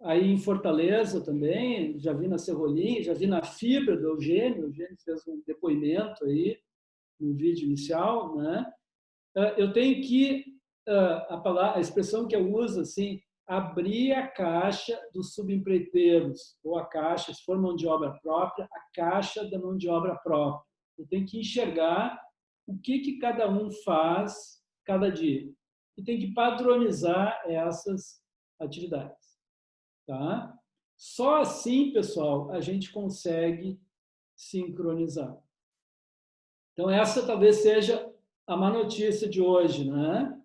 aí em Fortaleza também, já vi na Serrolim, já vi na Fibra do Eugênio. O Eugênio fez um depoimento aí no vídeo inicial. Né? Eu tenho que, a expressão que eu uso, assim, abrir a caixa dos subempreiteiros, ou a caixa, se for mão de obra própria, a caixa da mão de obra própria. Eu tenho que enxergar o que cada um faz cada dia. E tem que padronizar essas atividades. Tá? Só assim, pessoal, a gente consegue sincronizar. Então, essa talvez seja a má notícia de hoje. Né?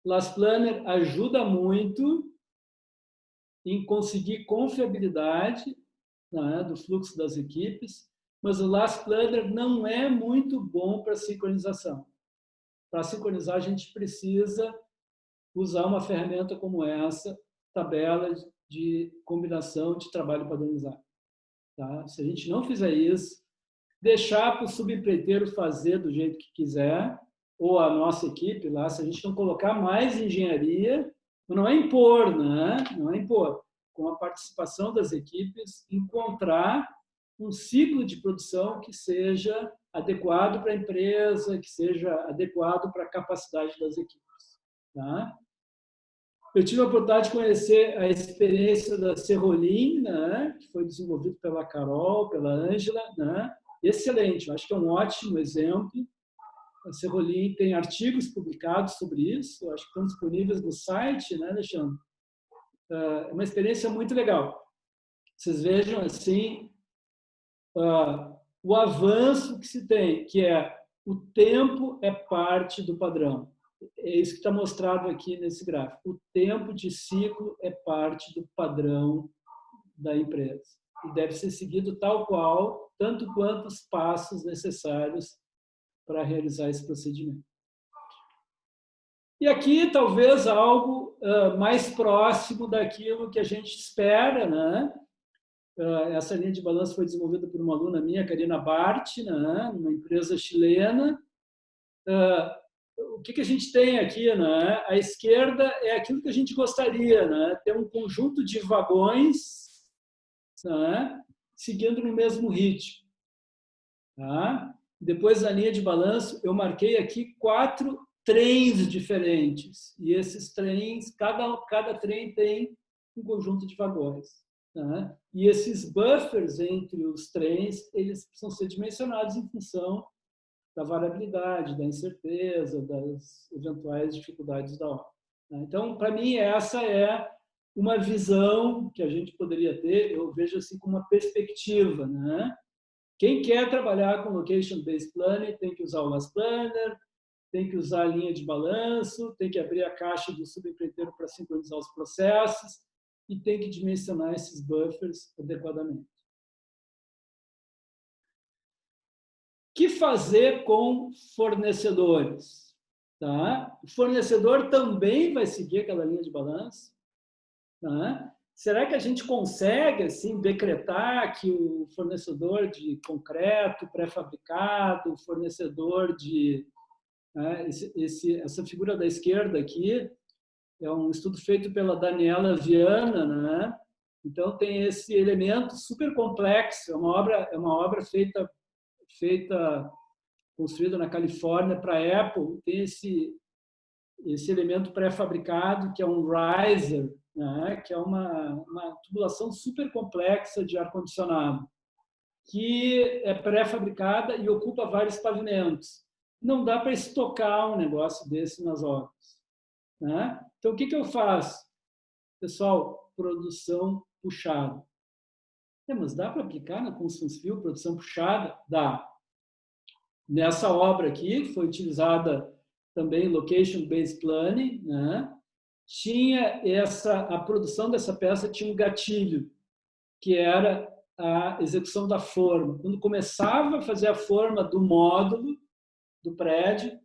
Last Planner ajuda muito em conseguir confiabilidade, né, do fluxo das equipes, mas o Last Planner não é muito bom para sincronização. Para sincronizar, a gente precisa usar uma ferramenta como essa, tabela de combinação de trabalho padronizado. Tá? Se a gente não fizer isso, deixar para o subempreiteiro fazer do jeito que quiser, ou a nossa equipe lá, se a gente não colocar mais engenharia, não é impor, né? Não é impor. Com a participação das equipes, encontrar um ciclo de produção que seja adequado para a empresa, que seja adequado para a capacidade das equipes. Tá? Eu tive a oportunidade de conhecer a experiência da Serrolim, né? Que foi desenvolvido pela Carol, pela Ângela, né? Excelente, eu acho que é um ótimo exemplo. A Serrolim tem artigos publicados sobre isso, acho que estão disponíveis no site, né, Alexandre? É uma experiência muito legal. Vocês vejam, assim, o avanço que se tem, que é o tempo é parte do padrão. É isso que está mostrado aqui nesse gráfico. O tempo de ciclo é parte do padrão da empresa. E deve ser seguido tal qual, tanto quanto os passos necessários para realizar esse procedimento. E aqui, talvez, algo mais próximo daquilo que a gente espera, né? Essa linha de balanço foi desenvolvida por uma aluna minha, Karina Bart, né? Uma empresa chilena. O que a gente tem aqui, né? À esquerda é aquilo que a gente gostaria, né? Ter um conjunto de vagões, né? Seguindo no mesmo ritmo. Tá? Depois da linha de balanço, eu marquei aqui 4 trens diferentes. E esses trens, cada trem tem um conjunto de vagões. Tá? E esses buffers entre os trens, eles precisam ser dimensionados em função da variabilidade, da incerteza, das eventuais dificuldades da obra. Tá? Então, para mim, essa é uma visão que a gente poderia ter, eu vejo assim como uma perspectiva, né? Quem quer trabalhar com Location-Based Planning tem que usar o Last Planner, tem que usar a linha de balanço, tem que abrir a caixa do subempreiteiro para sincronizar os processos e tem que dimensionar esses buffers adequadamente. O que fazer com fornecedores? Tá? O fornecedor também vai seguir aquela linha de balanço. Tá? Será que a gente consegue assim decretar que o fornecedor de concreto pré-fabricado, o fornecedor de essa figura da esquerda aqui é um estudo feito pela Daniela Viana, né? Então tem esse elemento super complexo, é uma obra feita construída na Califórnia para a Apple, tem esse elemento pré-fabricado que é um riser, né, que é uma tubulação super complexa de ar-condicionado, que é pré-fabricada e ocupa vários pavimentos. Não dá para estocar um negócio desse nas obras. Né? Então, o que eu faço? Pessoal, produção puxada. Mas dá para aplicar na construção civil produção puxada? Dá. Nessa obra aqui, que foi utilizada também Location-Based Planning, né? Tinha a produção dessa peça tinha um gatilho, que era a execução da forma. Quando começava a fazer a forma do módulo do prédio,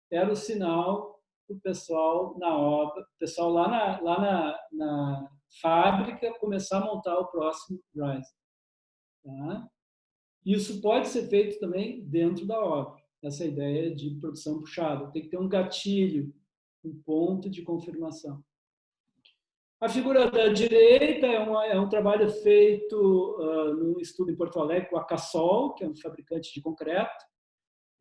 era o sinal o pessoal na obra, o pessoal lá na fábrica começar a montar o próximo Ryzen. Tá? Isso pode ser feito também dentro da obra. Essa ideia de produção puxada. Tem que ter um gatilho, um ponto de confirmação. A figura da direita é um trabalho feito num estudo em Porto Alegre com a Cassol, que é um fabricante de concreto.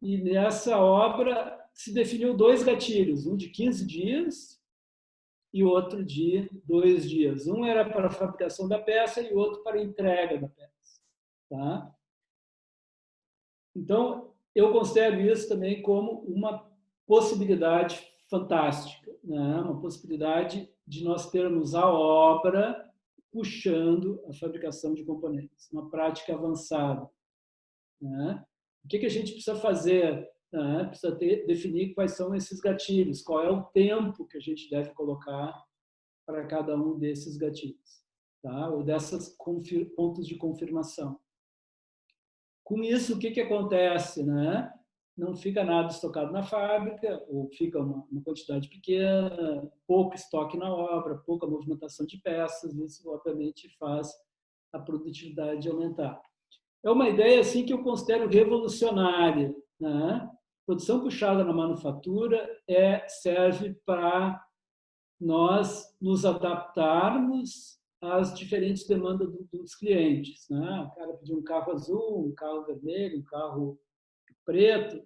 E nessa obra se definiu 2 gatilhos, um de 15 dias e outro de 2 dias. Um era para a fabricação da peça e o outro para a entrega da peça. Tá? Então, eu considero isso também como uma possibilidade fantástica, né? Uma possibilidade de nós termos a obra puxando a fabricação de componentes, uma prática avançada. Né? O que a gente precisa fazer? Né? Precisa definir quais são esses gatilhos, qual é o tempo que a gente deve colocar para cada um desses gatilhos, tá? Ou dessas pontos de confirmação. Com isso, o que acontece? Né? Não fica nada estocado na fábrica, ou fica uma quantidade pequena, pouco estoque na obra, pouca movimentação de peças, isso obviamente faz a produtividade aumentar. É uma ideia assim que eu considero revolucionária. Né? Produção puxada na manufatura serve para nós nos adaptarmos às diferentes demandas dos clientes. Né? O cara pediu um carro azul, um carro vermelho, um carro preto,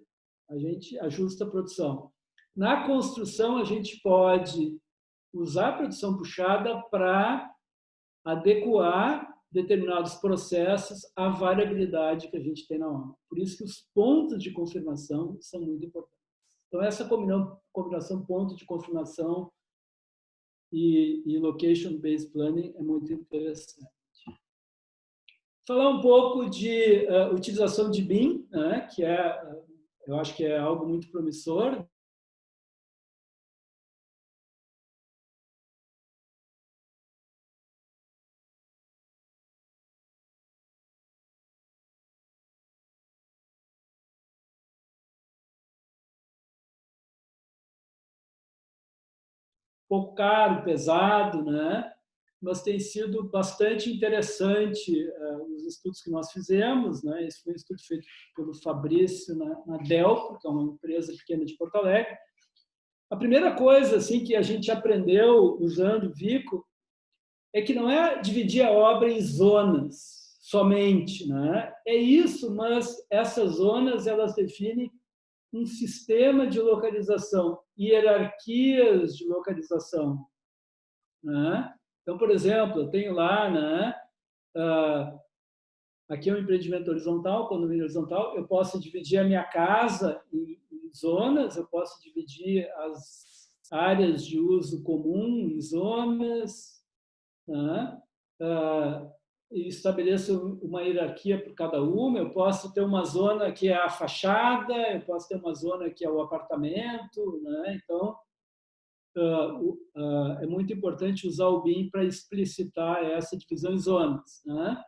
a gente ajusta a produção. Na construção, a gente pode usar a produção puxada para adequar determinados processos à variabilidade que a gente tem na obra. Por isso que os pontos de confirmação são muito importantes. Então, essa combinação ponto de confirmação e location-based planning é muito interessante. Falar um pouco de utilização de BIM, né, que eu acho que é algo muito promissor. Pouco caro, pesado, né? Mas tem sido bastante interessante os estudos que nós fizemos, né? Esse foi um estudo feito pelo Fabrício na Delco, que é uma empresa pequena de Porto Alegre. A primeira coisa assim que a gente aprendeu usando o Vico é que não é dividir a obra em zonas somente, né? É isso, mas essas zonas elas definem um sistema de localização, hierarquias de localização. Né? Então, por exemplo, eu tenho lá, né, aqui é um empreendimento horizontal, condomínio horizontal, eu posso dividir a minha casa em zonas, eu posso dividir as áreas de uso comum em zonas, né? E estabeleço uma hierarquia por cada uma. Eu posso ter uma zona que é a fachada, eu posso ter uma zona que é o apartamento, né? Então, é muito importante usar o BIM para explicitar essa divisão em zonas. Né?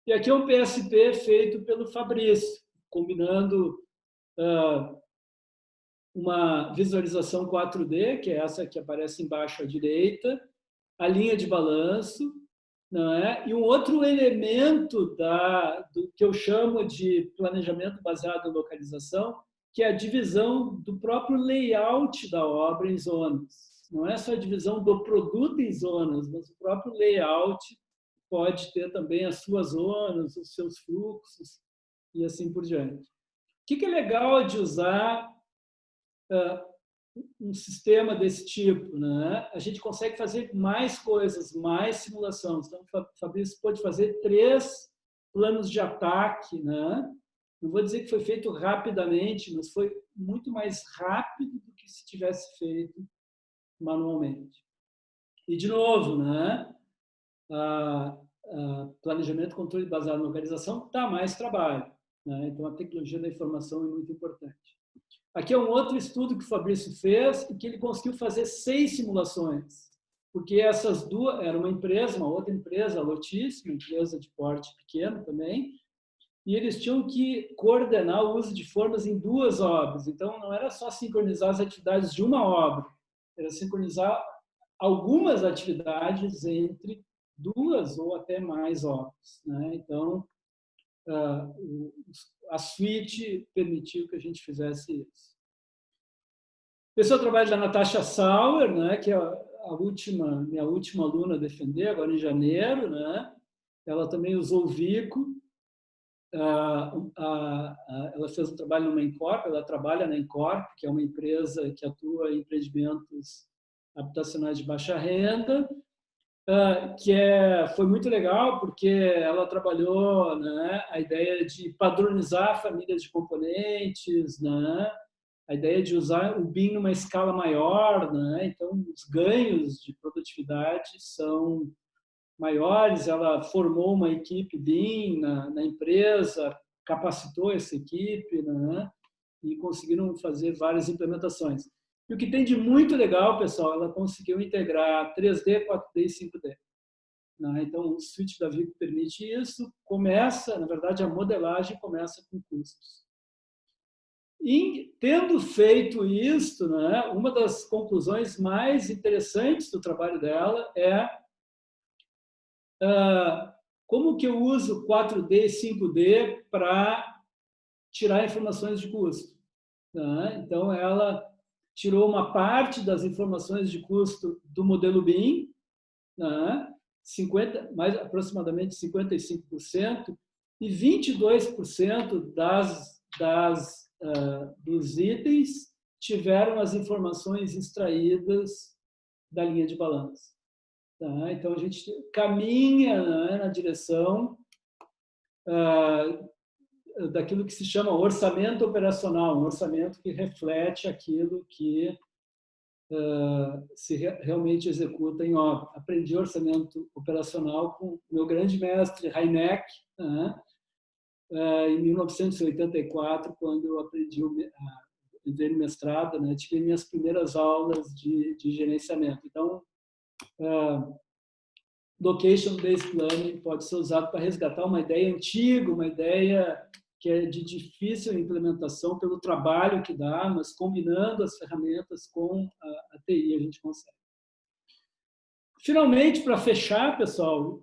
E aqui é um PSP feito pelo Fabrício, combinando uma visualização 4D, que é essa que aparece embaixo à direita, a linha de balanço, não é? E um outro elemento do que eu chamo de planejamento baseado em localização, que é a divisão do próprio layout da obra em zonas. Não é só a divisão do produto em zonas, mas o próprio layout pode ter também as suas zonas, os seus fluxos e assim por diante. O que é legal de usar um sistema desse tipo, né? A gente consegue fazer mais coisas, mais simulações. Então, o Fabrício pode fazer 3 planos de ataque, né? Não vou dizer que foi feito rapidamente, mas foi muito mais rápido do que se tivesse feito manualmente. E, de novo, né? Planejamento, controle baseado na localização dá mais trabalho, né? Então, a tecnologia da informação é muito importante. Aqui é um outro estudo que o Fabrício fez e que ele conseguiu fazer 6 simulações, porque essas duas, era uma outra empresa, a Lotis, uma empresa de porte pequeno também, e eles tinham que coordenar o uso de formas em 2 obras. Então, não era só sincronizar as atividades de uma obra, era sincronizar algumas atividades entre 2 ou até mais obras, né? Então, a suite permitiu que a gente fizesse isso. Esse é o trabalho da Natasha Sauer, né, que é minha última aluna a defender, agora em janeiro, né? Ela também usou o Vico. Ela fez um trabalho numa Encorp, ela trabalha na Encorp, que é uma empresa que atua em empreendimentos habitacionais de baixa renda, foi muito legal porque ela trabalhou, né, a ideia de padronizar famílias de componentes, né, a ideia de usar o BIM numa escala maior, né, então os ganhos de produtividade são maiores. Ela formou uma equipe BIM na empresa, capacitou essa equipe, né, e conseguiram fazer várias implementações. E o que tem de muito legal, pessoal, ela conseguiu integrar 3D, 4D e 5D. Então, o suite da Vico permite isso. Na verdade, a modelagem começa com custos. E, tendo feito isso, né, uma das conclusões mais interessantes do trabalho dela é como que eu uso 4D e 5D para tirar informações de custo. Então, ela tirou uma parte das informações de custo do modelo BIM, aproximadamente 55%, e 22% dos itens tiveram as informações extraídas da linha de balanço. Então, a gente caminha, né, na direção daquilo que se chama orçamento operacional, um orçamento que reflete aquilo que se realmente executa em obra. Aprendi orçamento operacional com o meu grande mestre, Heineck, em 1984, quando eu entrei no mestrado, né, tive minhas primeiras aulas de gerenciamento. Então, Location-Based Planning pode ser usado para resgatar uma ideia antiga, uma ideia que é de difícil implementação pelo trabalho que dá, mas combinando as ferramentas com a TI a gente consegue. Finalmente, para fechar, pessoal,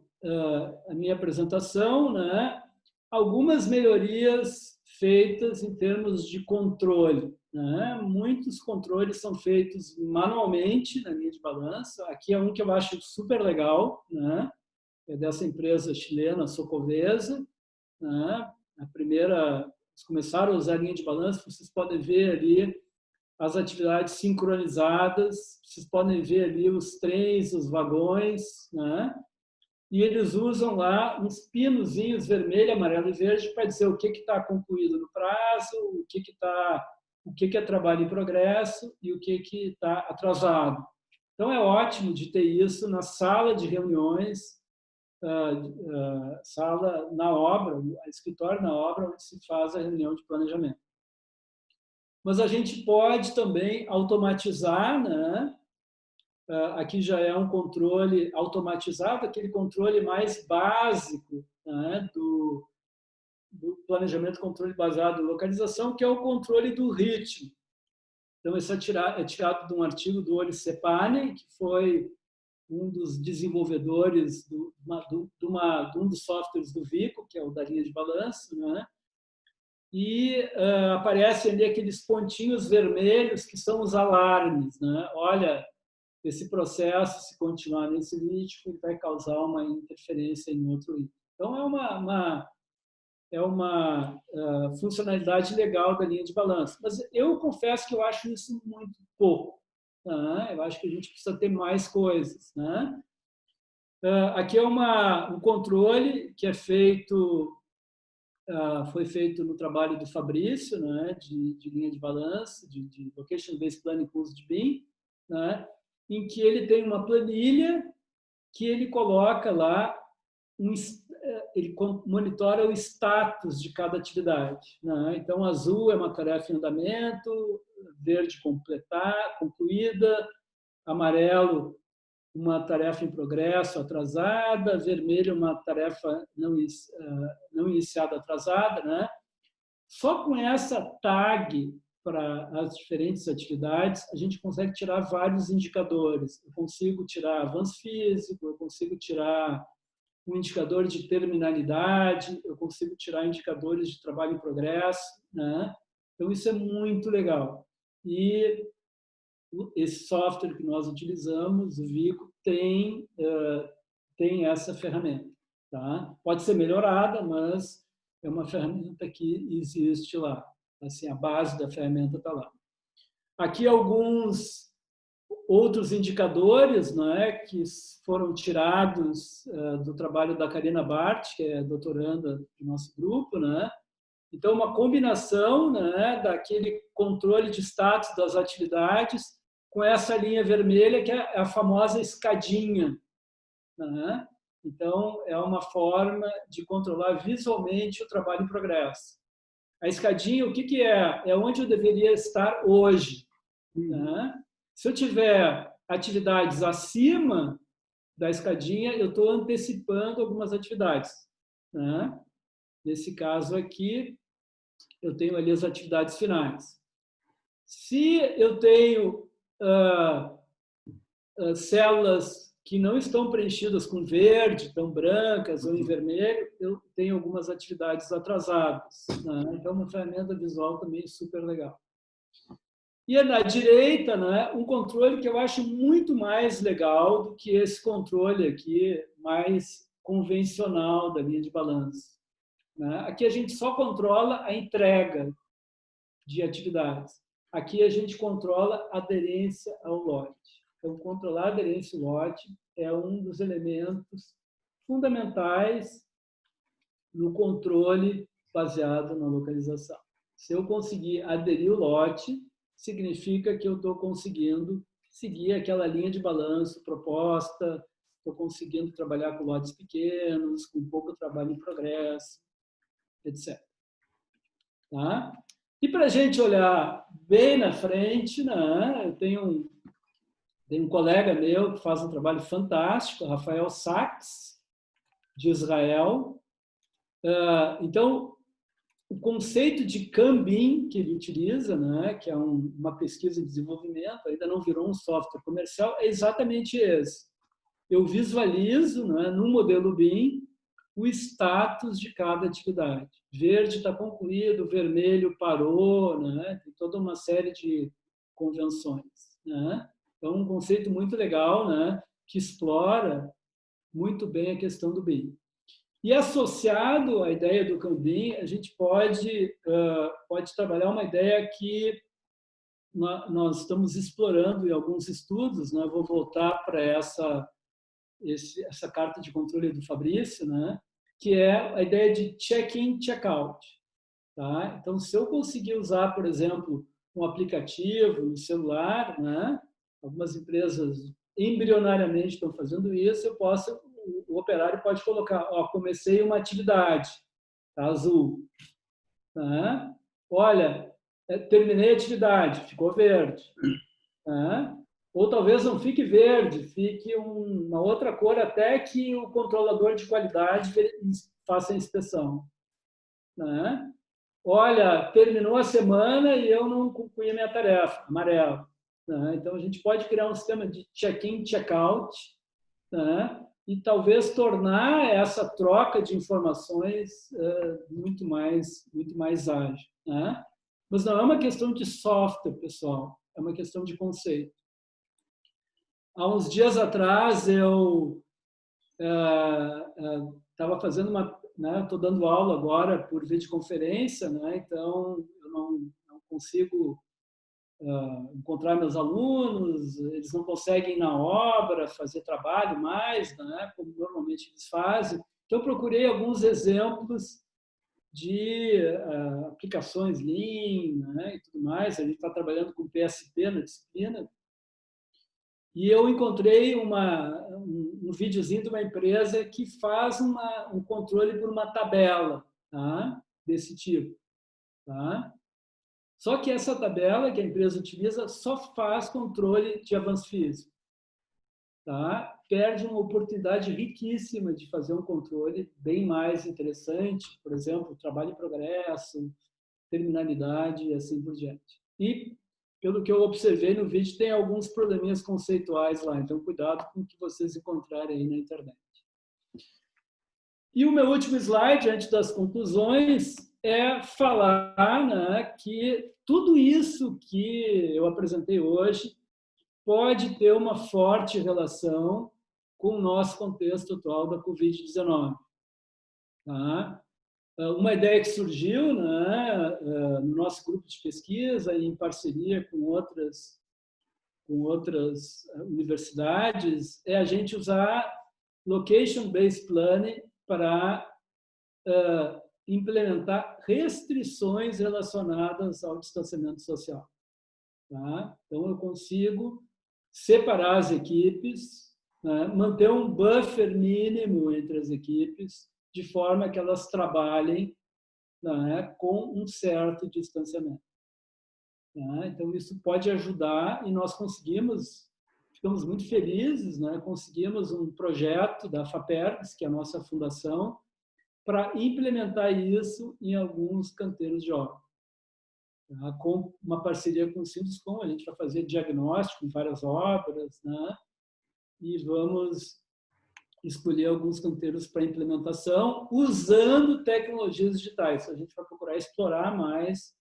a minha apresentação, né, algumas melhorias feitas em termos de controle. Muitos controles são feitos manualmente na linha de balanço. Aqui é um que eu acho super legal, é dessa empresa chilena, Socovesa. Eles começaram a usar a linha de balanço, vocês podem ver ali as atividades sincronizadas, vocês podem ver ali os trens, os vagões, e eles usam lá uns pinozinhos vermelho, amarelo e verde para dizer o que está concluído no prazo, o que é trabalho em progresso e o que está atrasado. Então, é ótimo de ter isso na sala de reuniões, sala na obra, escritório na obra, onde se faz a reunião de planejamento. Mas a gente pode também automatizar, né? Aqui já é um controle automatizado, aquele controle mais básico, né, do planejamento controle baseado em localização, que é o controle do ritmo. Então, isso é tirado de um artigo do Ori Sepane, que foi um dos desenvolvedores de um dos softwares do Vico, que é o da linha de balanço, né? E aparecem ali aqueles pontinhos vermelhos que são os alarmes, né? Olha, esse processo, se continuar nesse ritmo, ele vai causar uma interferência em outro item. Então, é uma funcionalidade legal da linha de balanço. Mas eu confesso que eu acho isso muito pouco. Eu acho que a gente precisa ter mais coisas. Aqui é um controle que foi feito no trabalho do Fabrício, de linha de balanço, de Location-Based Planning com uso de BIM, em que ele tem uma planilha que ele coloca lá, ele monitora o status de cada atividade. Então, azul é uma tarefa em andamento, verde concluída, amarelo uma tarefa em progresso atrasada, vermelho uma tarefa não iniciada atrasada, né? Só com essa tag para as diferentes atividades, a gente consegue tirar vários indicadores. Eu consigo tirar avanço físico, eu consigo tirar um indicador de terminalidade, eu consigo tirar indicadores de trabalho em progresso, né? Então, isso é muito legal. E esse software que nós utilizamos, o Vico, tem essa ferramenta. Tá? Pode ser melhorada, mas é uma ferramenta que existe lá. Assim, a base da ferramenta está lá. Aqui alguns outros indicadores, né, que foram tirados do trabalho da Karina Bart, que é doutoranda do nosso grupo, né? Então, uma combinação, né, daquele controle de status das atividades com essa linha vermelha, que é a famosa escadinha, né? Então, é uma forma de controlar visualmente o trabalho em progresso. A escadinha, o que é? É onde eu deveria estar hoje. Né? Se eu tiver atividades acima da escadinha, eu estou antecipando algumas atividades. Né? Nesse caso aqui, eu tenho ali as atividades finais. Se eu tenho células que não estão preenchidas com verde, estão brancas ou em vermelho, eu tenho algumas atividades atrasadas. Né? Então, uma ferramenta visual também super legal. E na direita, né, um controle que eu acho muito mais legal do que esse controle aqui, mais convencional da linha de balanço. Né? Aqui a gente só controla a entrega de atividades. Aqui a gente controla a aderência ao lote. Então, controlar a aderência ao lote é um dos elementos fundamentais no controle baseado na localização. Se eu conseguir aderir o lote, significa que eu estou conseguindo seguir aquela linha de balanço proposta, estou conseguindo trabalhar com lotes pequenos, com pouco trabalho em progresso, etc. Tá? E para a gente olhar bem na frente, né, eu tenho um colega meu que faz um trabalho fantástico, Rafael Sachs, de Israel. Então, o conceito de Kanban que ele utiliza, né, que é uma pesquisa e desenvolvimento, ainda não virou um software comercial, é exatamente esse. Eu visualizo, né, no modelo BIM, o status de cada atividade. Verde está concluído, vermelho parou, né, tem toda uma série de convenções. Né? Então, um conceito muito legal, né, que explora muito bem a questão do BIM. E associado à ideia do Kanban, a gente pode trabalhar uma ideia que nós estamos explorando em alguns estudos, né? Vou voltar para essa carta de controle do Fabrício, né? Que é a ideia de check-in, check-out. Tá? Então, se eu conseguir usar, por exemplo, um aplicativo no celular, né? Algumas empresas embrionariamente estão fazendo isso, o operário pode colocar, comecei uma atividade, tá azul. Tá? Olha, terminei a atividade, ficou verde. Tá? Ou talvez não fique verde, fique uma outra cor até que o controlador de qualidade faça a inspeção. Tá? Olha, terminou a semana e eu não concluí a minha tarefa, amarelo. Tá? Então, a gente pode criar um sistema de check-in, check-out, tá? E talvez tornar essa troca de informações muito mais ágil. Né? Mas não é uma questão de software, pessoal, é uma questão de conceito. Há uns dias atrás, eu estava fazendo estou dando aula agora por videoconferência, né? Então eu não consigo encontrar meus alunos, eles não conseguem ir na obra fazer trabalho mais, né, como normalmente eles fazem. Então, eu procurei alguns exemplos de aplicações Lean, né, e tudo mais. A gente está trabalhando com PSP na disciplina. E eu encontrei um videozinho de uma empresa que faz um controle por uma tabela, tá, desse tipo. Tá? Só que essa tabela que a empresa utiliza só faz controle de avanço físico. tá? Perde uma oportunidade riquíssima de fazer um controle bem mais interessante, por exemplo, trabalho em progresso, terminalidade e assim por diante. E, pelo que eu observei no vídeo, tem alguns probleminhas conceituais lá, então cuidado com o que vocês encontrarem aí na internet. E o meu último slide, antes das conclusões, é falar, né, que tudo isso que eu apresentei hoje pode ter uma forte relação com o nosso contexto atual da Covid-19. Tá? Uma ideia que surgiu, né, no nosso grupo de pesquisa, em parceria com outras universidades, é a gente usar Location-Based Planning para implementar restrições relacionadas ao distanciamento social. Tá? Então, eu consigo separar as equipes, né, manter um buffer mínimo entre as equipes, de forma que elas trabalhem, né, com um certo distanciamento. Tá? Então, isso pode ajudar e nós ficamos muito felizes, né, conseguimos um projeto da FAPERGS, que é a nossa fundação, para implementar isso em alguns canteiros de obra. Tá? Com uma parceria com o Sinduscom, a gente vai fazer diagnóstico em várias obras, né? E vamos escolher alguns canteiros para implementação usando tecnologias digitais. A gente vai procurar explorar mais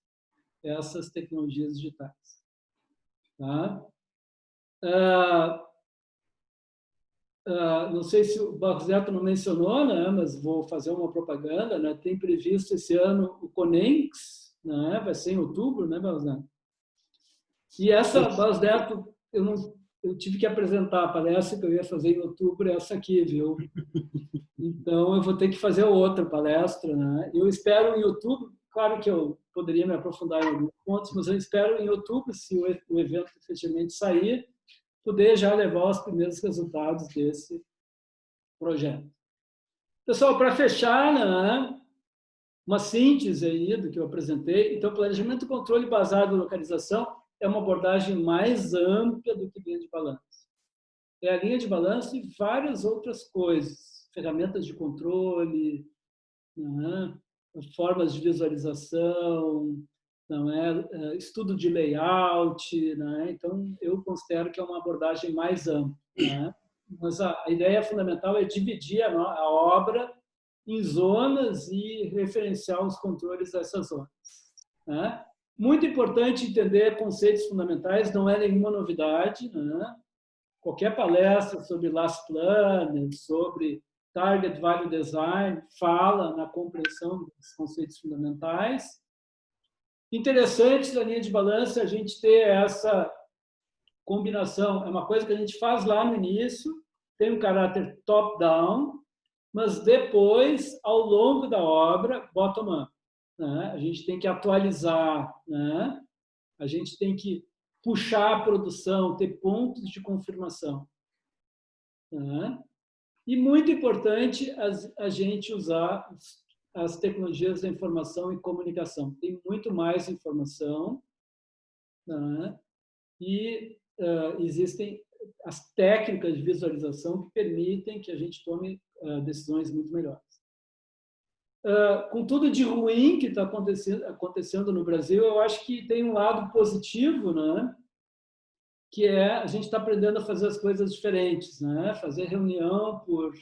essas tecnologias digitais. Tá? Não sei se o Barros Neto não mencionou, né, mas vou fazer uma propaganda. Né? Tem previsto esse ano o Conenx, né? Vai ser em outubro, né, Barros Neto? E essa, Barros Neto, eu tive que apresentar a palestra que eu ia fazer em outubro, essa aqui, viu? Então, eu vou ter que fazer outra palestra. Né? Eu espero em outubro, claro que eu poderia me aprofundar em alguns pontos, mas eu espero em outubro, se o evento efetivamente sair, poder já levar os primeiros resultados desse projeto. Pessoal, para fechar, né, uma síntese aí do que eu apresentei. Então, planejamento e controle baseado em localização é uma abordagem mais ampla do que linha de balanço. É a linha de balanço e várias outras coisas, ferramentas de controle, né, formas de visualização, não é, estudo de layout, né? Então eu considero que é uma abordagem mais ampla, né? Mas a ideia fundamental é dividir a obra em zonas e referenciar os controles dessas zonas, né? Muito importante entender conceitos fundamentais, não é nenhuma novidade, né? Qualquer palestra sobre Last Planner, sobre Target Value Design, fala na compreensão dos conceitos fundamentais. Interessante da linha de balanço a gente ter essa combinação. É uma coisa que a gente faz lá no início, tem um caráter top-down, mas depois, ao longo da obra, bottom-up. Né? A gente tem que atualizar, né? A gente tem que puxar a produção, ter pontos de confirmação. Né? E muito importante a gente usar as tecnologias da informação e comunicação. Tem muito mais informação, né? E existem as técnicas de visualização que permitem que a gente tome decisões muito melhores. Com tudo de ruim que está acontecendo no Brasil, eu acho que tem um lado positivo, né? Que é a gente está aprendendo a fazer as coisas diferentes, né? Fazer reunião por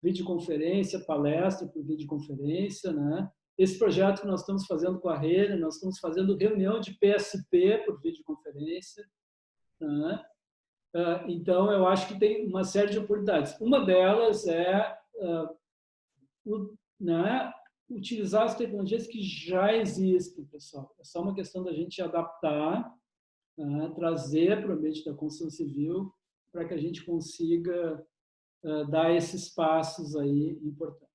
videoconferência, palestra por videoconferência, né? Esse projeto que nós estamos fazendo com a Rede, nós estamos fazendo reunião de PSP por videoconferência, né? Então, eu acho que tem uma série de oportunidades. Uma delas é né, utilizar as tecnologias que já existem, pessoal. É só uma questão da gente adaptar, trazer para o ambiente da construção civil para que a gente consiga dar esses passos aí importantes.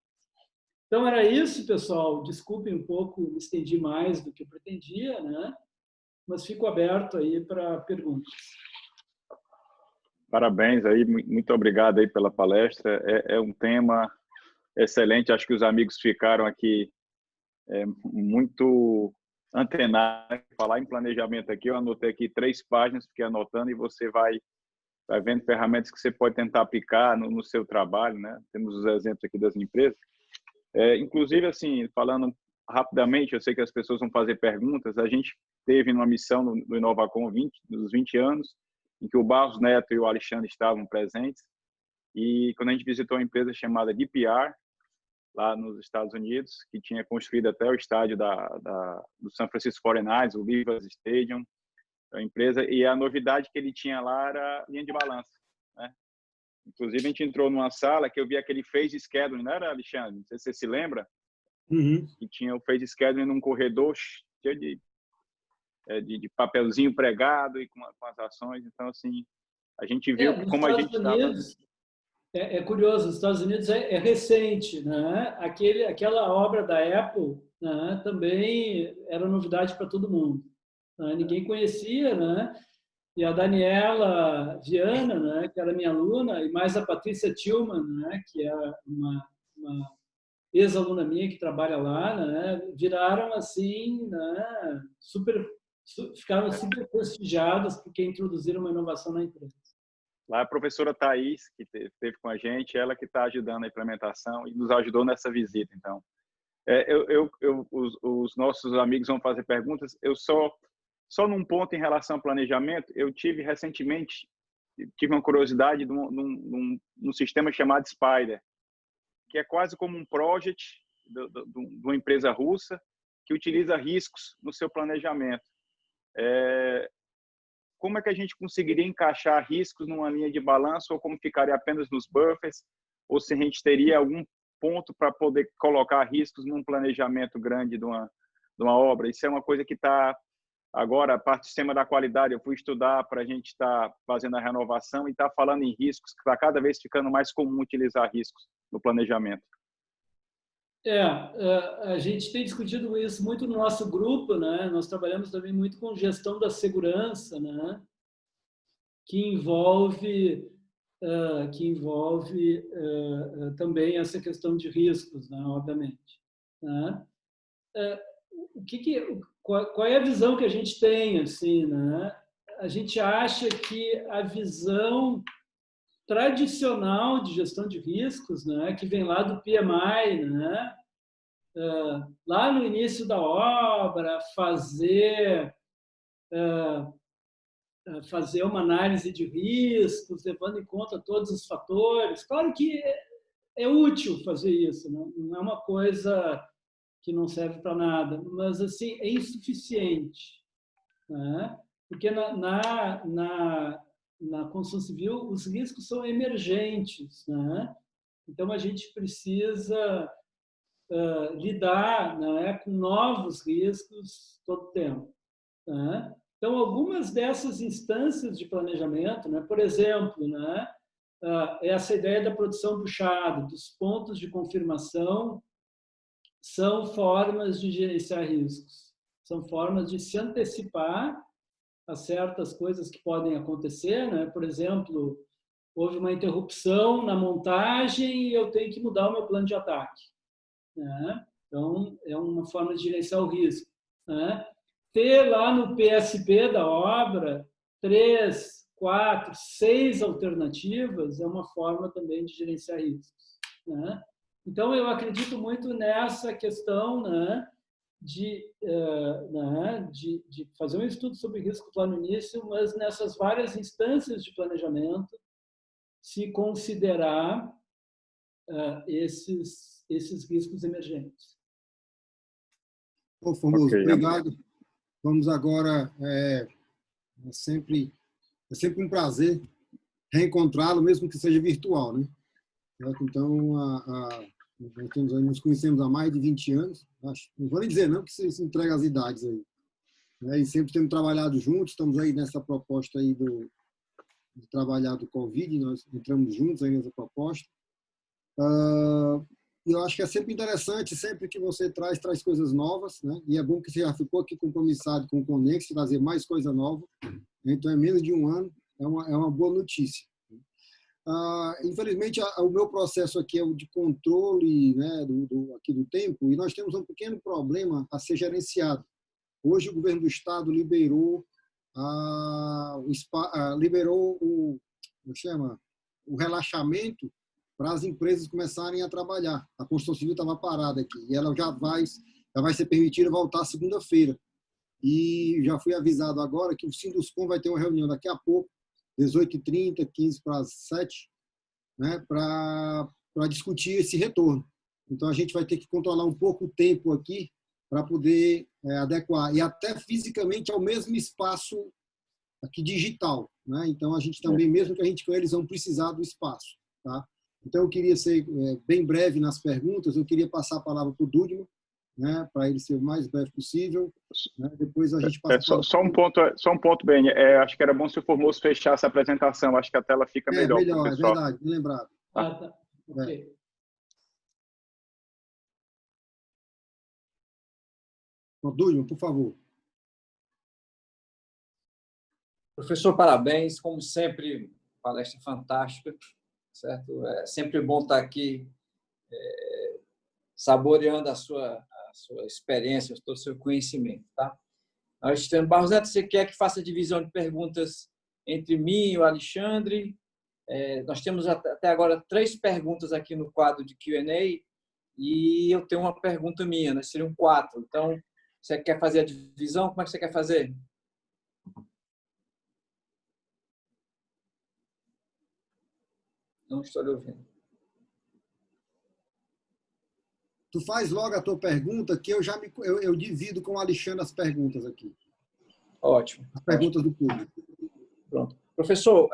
Então, era isso, pessoal. Desculpem um pouco, me estendi mais do que eu pretendia, né? Mas fico aberto aí para perguntas. Parabéns aí, muito obrigado aí pela palestra. É um tema excelente. Acho que os amigos ficaram aqui muito antenados. Falar em planejamento aqui, eu anotei aqui 3 páginas, fiquei anotando e você vai vai vendo ferramentas que você pode tentar aplicar no seu trabalho, né? Temos os exemplos aqui das empresas. Inclusive, assim, falando rapidamente, eu sei que as pessoas vão fazer perguntas, a gente teve uma missão do Inovacom dos 20 anos, em que o Barros Neto e o Alexandre estavam presentes, e quando a gente visitou uma empresa chamada DPR, lá nos Estados Unidos, que tinha construído até o estádio do San Francisco 49ers, o Levi's Stadium, a empresa, e a novidade que ele tinha lá era linha de balanço, né? Inclusive, a gente entrou numa sala que eu vi aquele phase scheduling, não era, Alexandre? Não sei se você se lembra, que tinha o phase scheduling num corredor cheio de papelzinho pregado e com as ações. Então, assim, a gente viu Nos como a Estados gente estava... Unidos, é curioso, nos Estados Unidos é recente, né? Aquela obra da Apple, né, também era novidade para todo mundo, né? Ninguém conhecia, né? E a Daniela Viana, né, que era minha aluna, e mais a Patrícia Tillman, né, que é uma ex-aluna minha que trabalha lá, né, viraram assim, né, ficaram super prestigiadas porque introduziram uma inovação na empresa. Lá a professora Thais, que esteve com a gente, ela que está ajudando a implementação e nos ajudou nessa visita. Então, os nossos amigos vão fazer perguntas. Eu só num ponto em relação ao planejamento, eu tive recentemente uma curiosidade num sistema chamado Spider, que é quase como um project de uma empresa russa que utiliza riscos no seu planejamento. Como é que a gente conseguiria encaixar riscos numa linha de balanço, ou como ficaria apenas nos buffers, ou se a gente teria algum ponto para poder colocar riscos num planejamento grande de uma obra? Isso é uma coisa que está agora, a parte do sistema da qualidade, eu fui estudar para a gente estar fazendo a renovação e está falando em riscos, que está cada vez ficando mais comum utilizar riscos no planejamento. A gente tem discutido isso muito no nosso grupo, né? Nós trabalhamos também muito com gestão da segurança, né? Que envolve também essa questão de riscos, né? Obviamente, né? Qual é a visão que a gente tem, assim, né? A gente acha que a visão tradicional de gestão de riscos, né, que vem lá do PMI, né, lá no início da obra, fazer uma análise de riscos, levando em conta todos os fatores. Claro que é útil fazer isso, não é uma coisa que não serve para nada, mas assim é insuficiente, né? Porque na construção civil os riscos são emergentes, né? Então a gente precisa lidar, né, com novos riscos todo o tempo, né? Então algumas dessas instâncias de planejamento, né, por exemplo, né, essa ideia da produção puxada, dos pontos de confirmação, são formas de gerenciar riscos, são formas de se antecipar a certas coisas que podem acontecer, né? Por exemplo, houve uma interrupção na montagem e eu tenho que mudar o meu plano de ataque, né? Então, é uma forma de gerenciar o risco, né? Ter lá no PSP da obra 3, 4, 6 alternativas é uma forma também de gerenciar riscos, né? Então, eu acredito muito nessa questão, né, de fazer um estudo sobre risco lá no início, mas nessas várias instâncias de planejamento, se considerar esses riscos emergentes. Bom, Formoso, okay, obrigado. Vamos agora, é sempre um prazer reencontrá-lo, mesmo que seja virtual, né? Então, nós conhecemos há mais de 20 anos, acho. Não vou nem dizer não, que se entrega as idades aí. Né? E sempre temos trabalhado juntos, estamos aí nessa proposta aí de trabalhar do Covid, nós entramos juntos aí nessa proposta. Eu acho que é sempre interessante, sempre que você traz coisas novas, né? E é bom que você já ficou aqui compromissado com o Conex, trazer mais coisa nova. Então, é menos de um ano, é uma boa notícia. Infelizmente, o meu processo aqui é o de controle, né, aqui do tempo, e nós temos um pequeno problema a ser gerenciado. Hoje, o governo do estado liberou o chama, o relaxamento para as empresas começarem a trabalhar. A construção civil estava parada aqui e ela já vai ser permitida voltar segunda-feira. E já fui avisado agora que o Sinduscom vai ter uma reunião daqui a pouco, 18h30, 15 para as 7, né, para discutir esse retorno. Então, a gente vai ter que controlar um pouco o tempo aqui para poder adequar. E até fisicamente ao mesmo espaço aqui digital, né? Então, a gente também, mesmo que a gente eles vão precisar do espaço. Tá? Então, eu queria ser bem breve nas perguntas. Eu queria passar a palavra para o Dudman, né, para ele ser o mais breve possível. Né? Depois a gente passa só um ponto, Beni. Acho que era bom se o Formoso fechasse a apresentação. Acho que a tela fica melhor. Melhor, é verdade, bem lembrado. Tá. Ok. Dudman, por favor. Professor, parabéns. Como sempre, palestra fantástica, certo? É sempre bom estar aqui saboreando a sua experiência, todo o seu conhecimento, tá? Nós temos, Barros Neto, você quer que faça a divisão de perguntas entre mim e o Alexandre? Nós temos até agora 3 perguntas aqui no quadro de Q&A e eu tenho uma pergunta minha, né? Seriam 4. Então, você quer fazer a divisão? Como é que você quer fazer? Não estou lhe ouvindo. Tu faz logo a tua pergunta, que eu divido com o Alexandre as perguntas aqui. Ótimo. As perguntas do público. Pronto. Professor,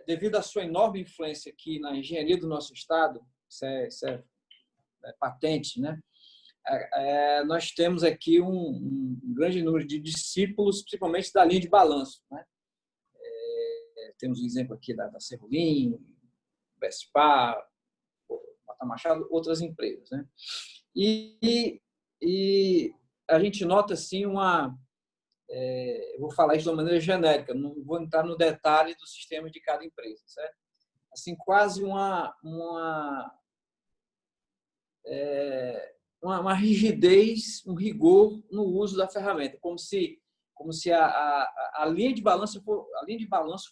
devido à sua enorme influência aqui na engenharia do nosso estado, isso é patente, né? Nós temos aqui um grande número de discípulos, principalmente da linha de balanço, né? Temos um exemplo aqui da Serrolim, Bespar, Mata Machado, outras empresas, né? E a gente nota assim eu vou falar isso de uma maneira genérica, não vou entrar no detalhe do sistema de cada empresa, certo? Assim, quase uma rigidez, um rigor no uso da ferramenta, como se a linha de balanço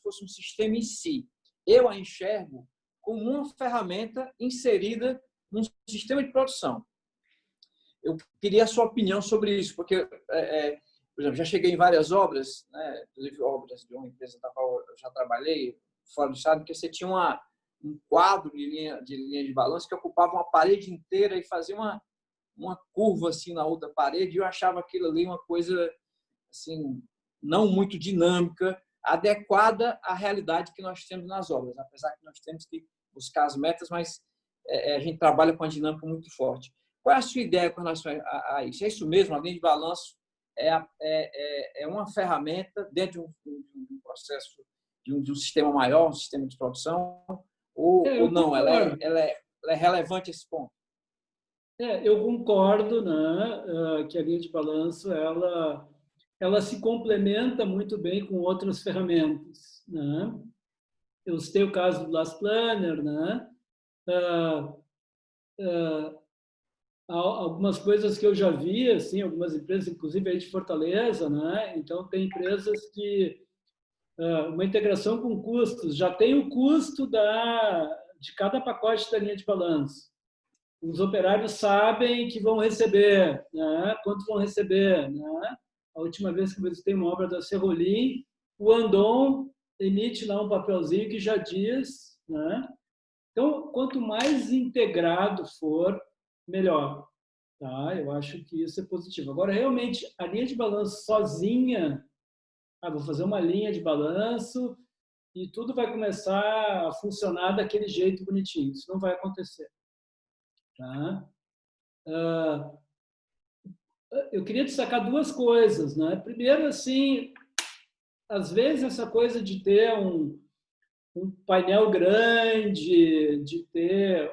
fosse um sistema em si. Eu a enxergo como uma ferramenta inserida num sistema de produção. Eu queria a sua opinião sobre isso, porque, por exemplo, já cheguei em várias obras, né, inclusive obras de uma empresa da qual eu já trabalhei, fora do estado, que você tinha um quadro de linha de balanço que ocupava uma parede inteira e fazia uma curva assim na outra parede, e eu achava aquilo ali uma coisa assim, não muito dinâmica, adequada à realidade que nós temos nas obras, apesar que nós temos que buscar as metas, mas a gente trabalha com uma dinâmica muito forte. Qual é a sua ideia com relação a isso? É isso mesmo? A linha de balanço é uma ferramenta dentro de um processo, de um sistema maior, um sistema de produção, ou não? Ela é relevante esse ponto? Eu concordo, né, que a linha de balanço ela se complementa muito bem com outras ferramentas, né? Eu citei o caso do Last Planner, né? Algumas coisas que eu já vi, assim, algumas empresas, inclusive aí de Fortaleza, né? Então tem empresas que uma integração com custos já tem o custo de cada pacote da linha de balanço. Os operários sabem que vão receber, né? Quanto vão receber, né? A última vez que eu visitei uma obra da Serrolim, o Andon emite lá um papelzinho que já diz, né? Então, quanto mais integrado for, melhor. Tá? Eu acho que isso é positivo. Agora, realmente, a linha de balanço sozinha, vou fazer uma linha de balanço e tudo vai começar a funcionar daquele jeito bonitinho. Isso não vai acontecer. Tá? Eu queria destacar 2 coisas, né? Primeiro, assim, às vezes essa coisa de ter um painel grande, de ter,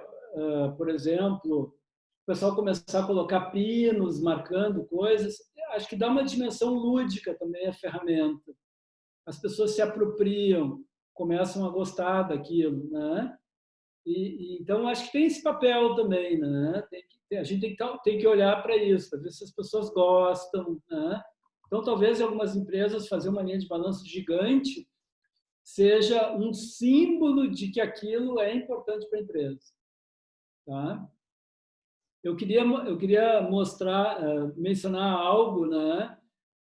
por exemplo, o pessoal começar a colocar pinos marcando coisas, acho que dá uma dimensão lúdica também à ferramenta. As pessoas se apropriam, começam a gostar daquilo, né? Então, acho que tem esse papel também, né? A gente tem que olhar para isso, para ver se as pessoas gostam, né? Então, talvez em algumas empresas fazer uma linha de balanço gigante seja um símbolo de que aquilo é importante para a empresa. Tá? Eu queria mostrar, mencionar algo, né,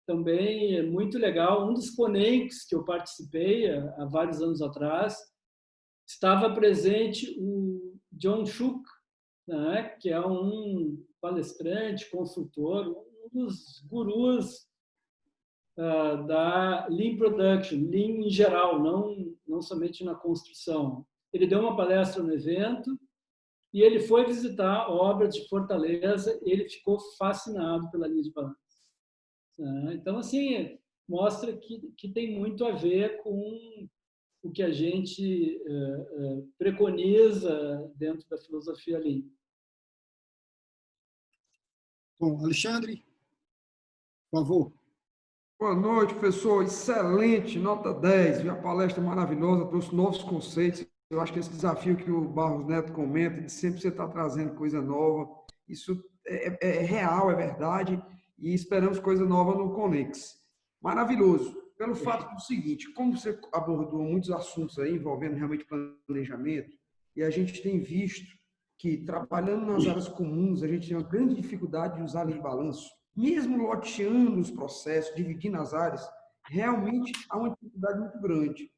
também muito legal. Um dos Conex que eu participei há vários anos atrás, estava presente o John Shook, né, que é um palestrante, consultor, um dos gurus da Lean Production, Lean em geral, não somente na construção. Ele deu uma palestra no evento e ele foi visitar a obra de Fortaleza e ele ficou fascinado pela linha de balanço. Então, assim, mostra que tem muito a ver com o que a gente preconiza dentro da filosofia Lean. Bom, Alexandre, por favor. Boa noite, professor. Excelente, nota 10. A palestra maravilhosa, trouxe novos conceitos. Eu acho que esse desafio que o Barros Neto comenta, de sempre você estar trazendo coisa nova, isso é real, é verdade, e esperamos coisa nova no Conex. Maravilhoso. Pelo fato do seguinte, como você abordou muitos assuntos aí envolvendo realmente planejamento, e a gente tem visto que, trabalhando nas áreas comuns, a gente tem uma grande dificuldade de usar a linha de balanço. Mesmo loteando os processos, dividindo as áreas, realmente há uma dificuldade muito grande.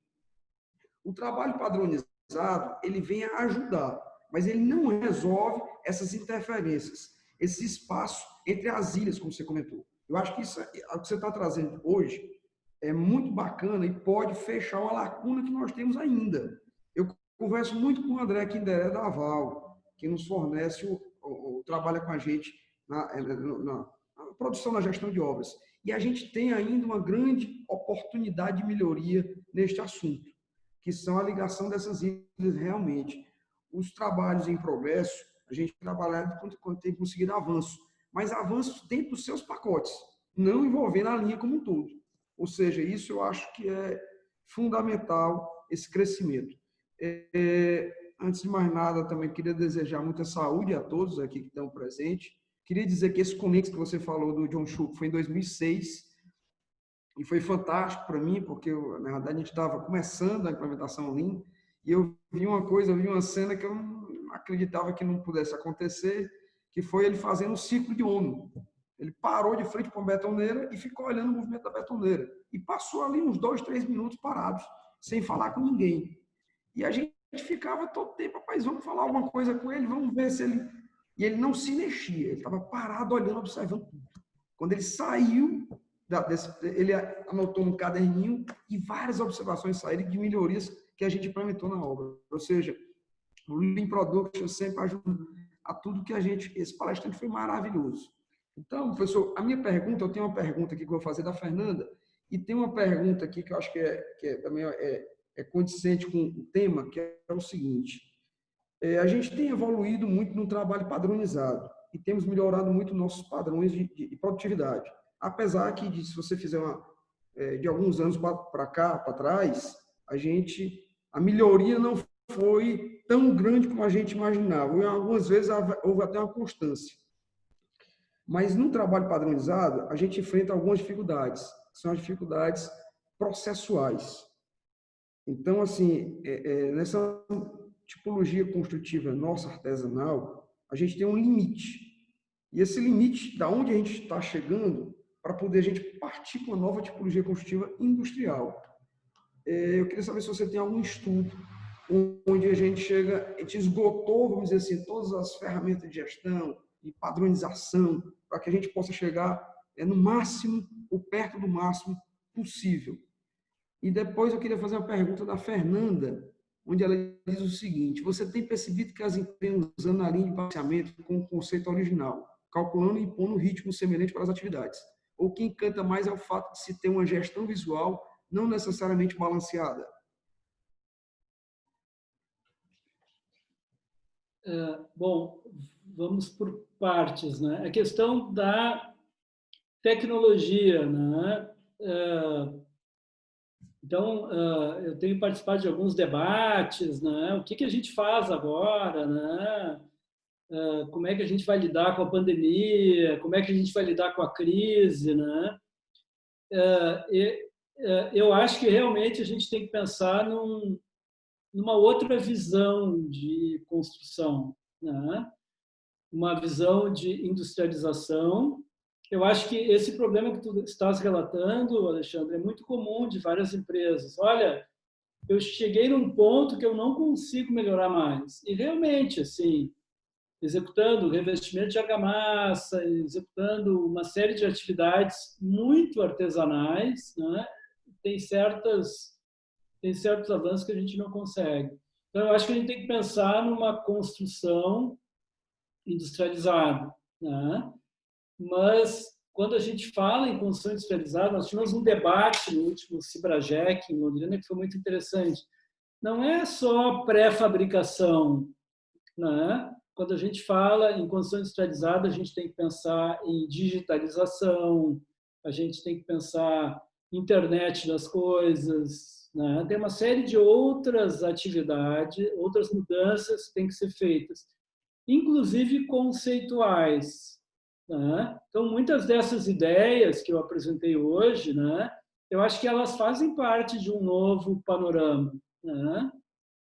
O trabalho padronizado, ele vem a ajudar, mas ele não resolve essas interferências, esse espaço entre as ilhas, como você comentou. Eu acho que isso, o que você está trazendo hoje é muito bacana e pode fechar uma lacuna que nós temos ainda. Eu converso muito com o André Kinderé da Aval, que nos fornece trabalha com a gente na produção, na gestão de obras. E a gente tem ainda uma grande oportunidade de melhoria neste assunto, que são a ligação dessas ilhas realmente. Os trabalhos em progresso, a gente trabalha quando tem conseguido avanço, mas avanços dentro dos seus pacotes, não envolvendo a linha como um todo. Ou seja, isso eu acho que é fundamental, esse crescimento. Antes de mais nada, também queria desejar muita saúde a todos aqui que estão presentes. Queria dizer que esse Conex que você falou do John Shook foi em 2006 e foi fantástico para mim, porque, na verdade, a gente estava começando a implementação Lean e eu vi uma cena que eu não acreditava que não pudesse acontecer, que foi ele fazendo um ciclo de ONU. Ele parou de frente para uma betoneira e ficou olhando o movimento da betoneira. E passou ali uns 2, 3 minutos parados, sem falar com ninguém. E a gente ficava todo tempo, rapaz, vamos falar alguma coisa com ele, vamos ver se ele... E ele não se mexia, ele estava parado, olhando, observando tudo. Quando ele saiu, ele anotou no caderninho e várias observações saíram de melhorias que a gente implementou na obra. Ou seja, o Lean Production sempre ajuda a tudo que a gente... Esse palestrante foi maravilhoso. Então, professor, a minha pergunta, eu tenho uma pergunta aqui que eu vou fazer da Fernanda, e tem uma pergunta aqui que eu acho que também é condizente com o tema, que é o seguinte. A gente tem evoluído muito no trabalho padronizado e temos melhorado muito nossos padrões de produtividade. Apesar que, se você fizer de alguns anos para cá, para trás, a melhoria não foi tão grande como a gente imaginava. E algumas vezes houve até uma constância. Mas no trabalho padronizado, a gente enfrenta algumas dificuldades, que são as dificuldades processuais. Então, assim, nessa tipologia construtiva nossa, artesanal, a gente tem um limite. E esse limite, da onde a gente está chegando, para poder a gente partir com uma nova tipologia construtiva industrial. Eu queria saber se você tem algum estudo onde a gente esgotou, vamos dizer assim, todas as ferramentas de gestão e padronização, para que a gente possa chegar no máximo, ou perto do máximo possível. E depois eu queria fazer uma pergunta da Fernanda, onde ela diz o seguinte: você tem percebido que as empresas usando a linha de balanceamento com o conceito original, calculando e impondo um ritmo semelhante para as atividades? Ou o que encanta mais é o fato de se ter uma gestão visual não necessariamente balanceada? Bom, vamos por partes, né? A questão da tecnologia, né? Então, eu tenho participado de alguns debates, né? O que a gente faz agora, né? Como é que a gente vai lidar com a pandemia? Como é que a gente vai lidar com a crise, né? eu acho que realmente a gente tem que pensar numa outra visão de construção, né? Uma visão de industrialização. Eu acho que esse problema que tu estás relatando, Alexandre, é muito comum de várias empresas. Olha, eu cheguei num ponto que eu não consigo melhorar mais. E realmente, assim, executando revestimento de argamassa, executando uma série de atividades muito artesanais, né? Tem certos avanços que a gente não consegue. Então, eu acho que a gente tem que pensar numa construção industrializada, né? Mas, quando a gente fala em construção industrializada, nós tivemos um debate no último Cibrajec, em Londrina, que foi muito interessante. Não é só pré-fabricação, né? Quando a gente fala em construção industrializada, a gente tem que pensar em digitalização, a gente tem que pensar em internet das coisas, né? Tem uma série de outras atividades, outras mudanças que têm que ser feitas, inclusive conceituais, né? Então, muitas dessas ideias que eu apresentei hoje, né, eu acho que elas fazem parte de um novo panorama, né?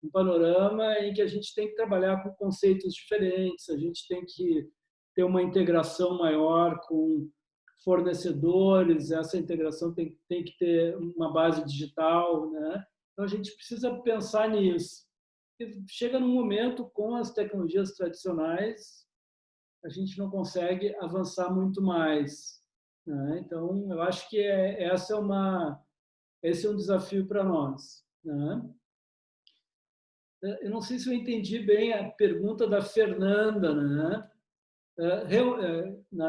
Um panorama em que a gente tem que trabalhar com conceitos diferentes, a gente tem que ter uma integração maior com fornecedores, essa integração tem que ter uma base digital, né? Então, a gente precisa pensar nisso. Chega num momento, com as tecnologias tradicionais, a gente não consegue avançar muito mais, né? Então, eu acho que esse é um desafio para nós, né? Eu não sei se eu entendi bem a pergunta da Fernanda, né?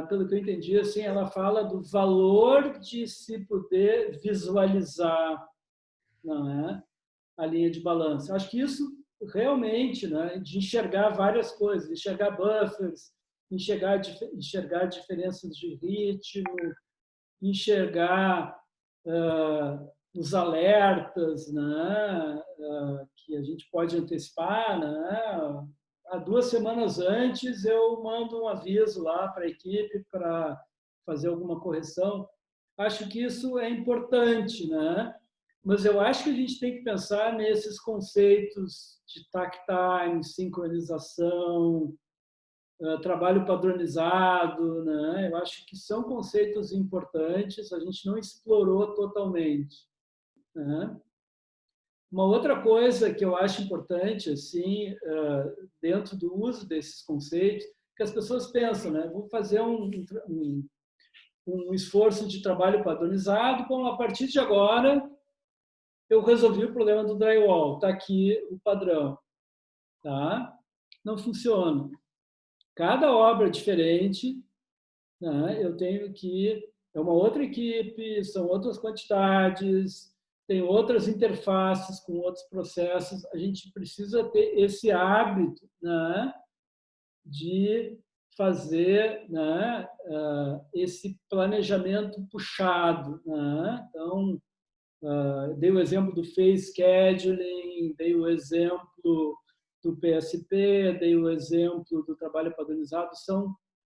Pelo que eu entendi, assim, ela fala do valor de se poder visualizar, não é? A linha de balanço. Eu acho que isso realmente, né, de enxergar várias coisas, enxergar buffers, enxergar diferenças de ritmo, enxergar os alertas, né, que a gente pode antecipar, né? Há 2 semanas antes eu mando um aviso lá para a equipe para fazer alguma correção. Acho que isso é importante, né? Mas eu acho que a gente tem que pensar nesses conceitos de takt time, sincronização, trabalho padronizado, né? Eu acho que são conceitos importantes, a gente não explorou totalmente, né? Uma outra coisa que eu acho importante, assim, dentro do uso desses conceitos, que as pessoas pensam, né? Vou fazer um esforço de trabalho padronizado, bom, a partir de agora eu resolvi o problema do drywall, está aqui o padrão, tá? Não funciona. Cada obra é diferente, né? Eu tenho que é uma outra equipe, são outras quantidades, tem outras interfaces com outros processos. A gente precisa ter esse hábito, né, de fazer, né, esse planejamento puxado, né? Então, dei o exemplo do phase scheduling, dei o exemplo do PSP, dei o exemplo do trabalho padronizado.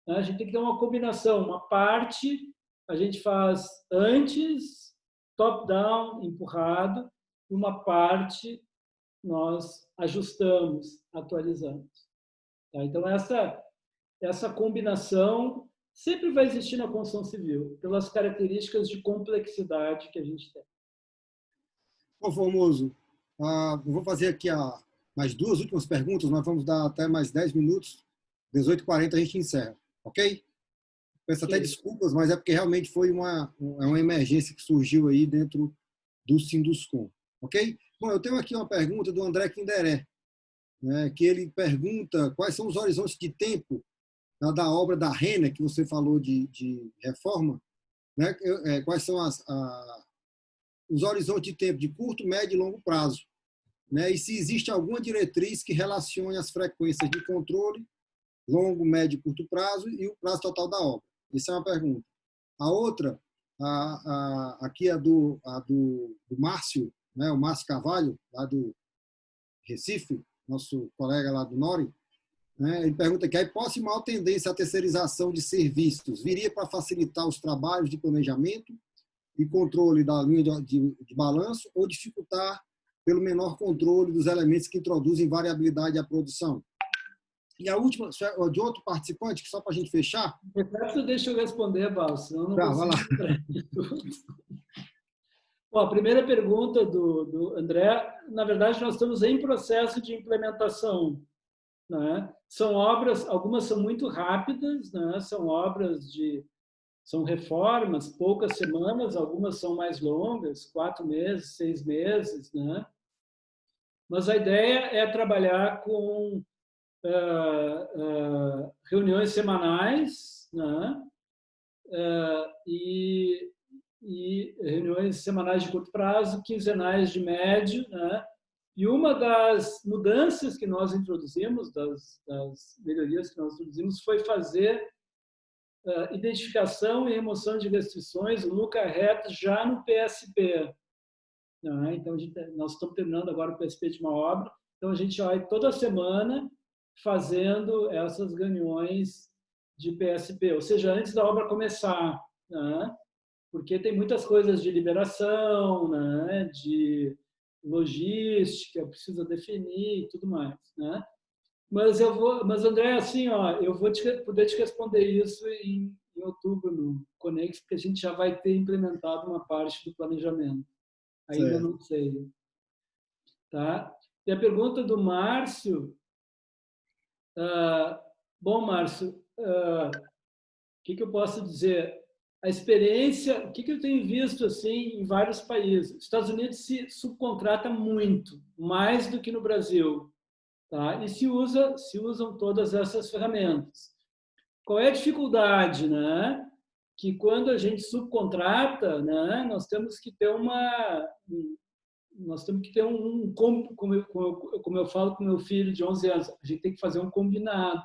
A gente tem que ter uma combinação. Uma parte a gente faz antes, top-down, empurrado, e uma parte nós ajustamos, atualizamos. Tá? Então, essa combinação sempre vai existir na construção civil, pelas características de complexidade que a gente tem. Bom, Formoso, vou fazer aqui mais 2 últimas perguntas, nós vamos dar até mais 10 minutos, 18h40 a gente encerra, ok? Peço até desculpas, mas é porque realmente foi uma emergência que surgiu aí dentro do Sinduscom, ok? Bom, eu tenho aqui uma pergunta do André Kinderé, né, que ele pergunta quais são os horizontes de tempo da obra da Renner, que você falou de reforma, né? Quais são os horizontes de tempo de curto, médio e longo prazo, né? E se existe alguma diretriz que relacione as frequências de controle, longo, médio e curto prazo e o prazo total da obra. Essa é uma pergunta. A outra, aqui é do Márcio, né? O Márcio Carvalho, lá do Recife, nosso colega lá do Nori, né? Ele pergunta que a possimal tendência à terceirização de serviços viria para facilitar os trabalhos de planejamento e controle da linha de balanço ou dificultar pelo menor controle dos elementos que introduzem variabilidade à produção? E a última, de outro participante, que só para a gente fechar. Deixa eu responder, Val, senão não Tá, consigo entrar em tudo. Bom, a primeira pergunta do André, na verdade, nós estamos em processo de implementação. Né? São obras, algumas são muito rápidas, né? São reformas, poucas semanas, algumas são mais longas, 4 meses, 6 meses, né? Mas a ideia é trabalhar com reuniões semanais, né? E reuniões semanais de curto prazo, quinzenais de médio, né? E uma das mudanças que nós introduzimos, das melhorias que nós introduzimos, foi fazer identificação e remoção de restrições, o LUCA-RET, já no PSP. Né? Então, nós estamos terminando agora o PSP de uma obra, então a gente vai toda semana fazendo essas reuniões de PSP, ou seja, antes da obra começar, né? Porque tem muitas coisas de liberação, né? De logística, precisa definir e tudo mais, né? Mas André, assim, ó, eu vou poder te responder isso em outubro no Conex, porque a gente já vai ter implementado uma parte do planejamento. Ainda não sei, tá? E a pergunta do Márcio, bom, Márcio, o que eu posso dizer? A experiência, o que eu tenho visto assim em vários países? Os Estados Unidos se subcontrata muito, mais do que no Brasil, tá? E se usam todas essas ferramentas. Qual é a dificuldade, né? Que quando a gente subcontrata, né, nós temos que ter como eu falo com meu filho de 11 anos, a gente tem que fazer um combinado.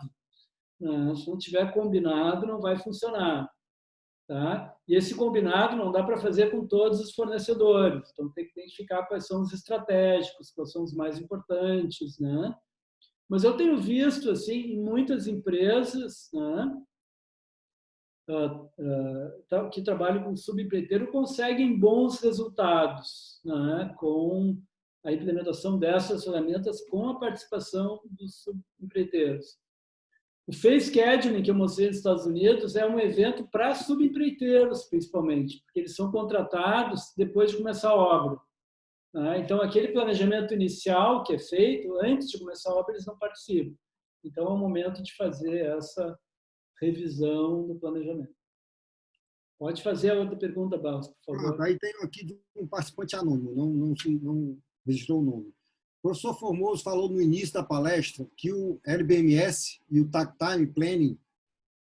Né? Se não tiver combinado, não vai funcionar. Tá? E esse combinado não dá para fazer com todos os fornecedores. Então, tem que identificar quais são os estratégicos, quais são os mais importantes. Né? Mas eu tenho visto, assim, em muitas empresas, né, que trabalham com subempreiteiro conseguem bons resultados, né, com a implementação dessas ferramentas com a participação dos subempreiteiros. O Phase Scheduling, que eu mostrei nos Estados Unidos, é um evento para subempreiteiros, principalmente, porque eles são contratados depois de começar a obra. Né? Então, aquele planejamento inicial que é feito, antes de começar a obra, eles não participam. Então, é o momento de fazer essa revisão do planejamento. Pode fazer a outra pergunta, Baus, por favor. Aí tem aqui um participante anônimo, não registrou o nome. O professor Formoso falou no início da palestra que o LBMS e o Takt Time Planning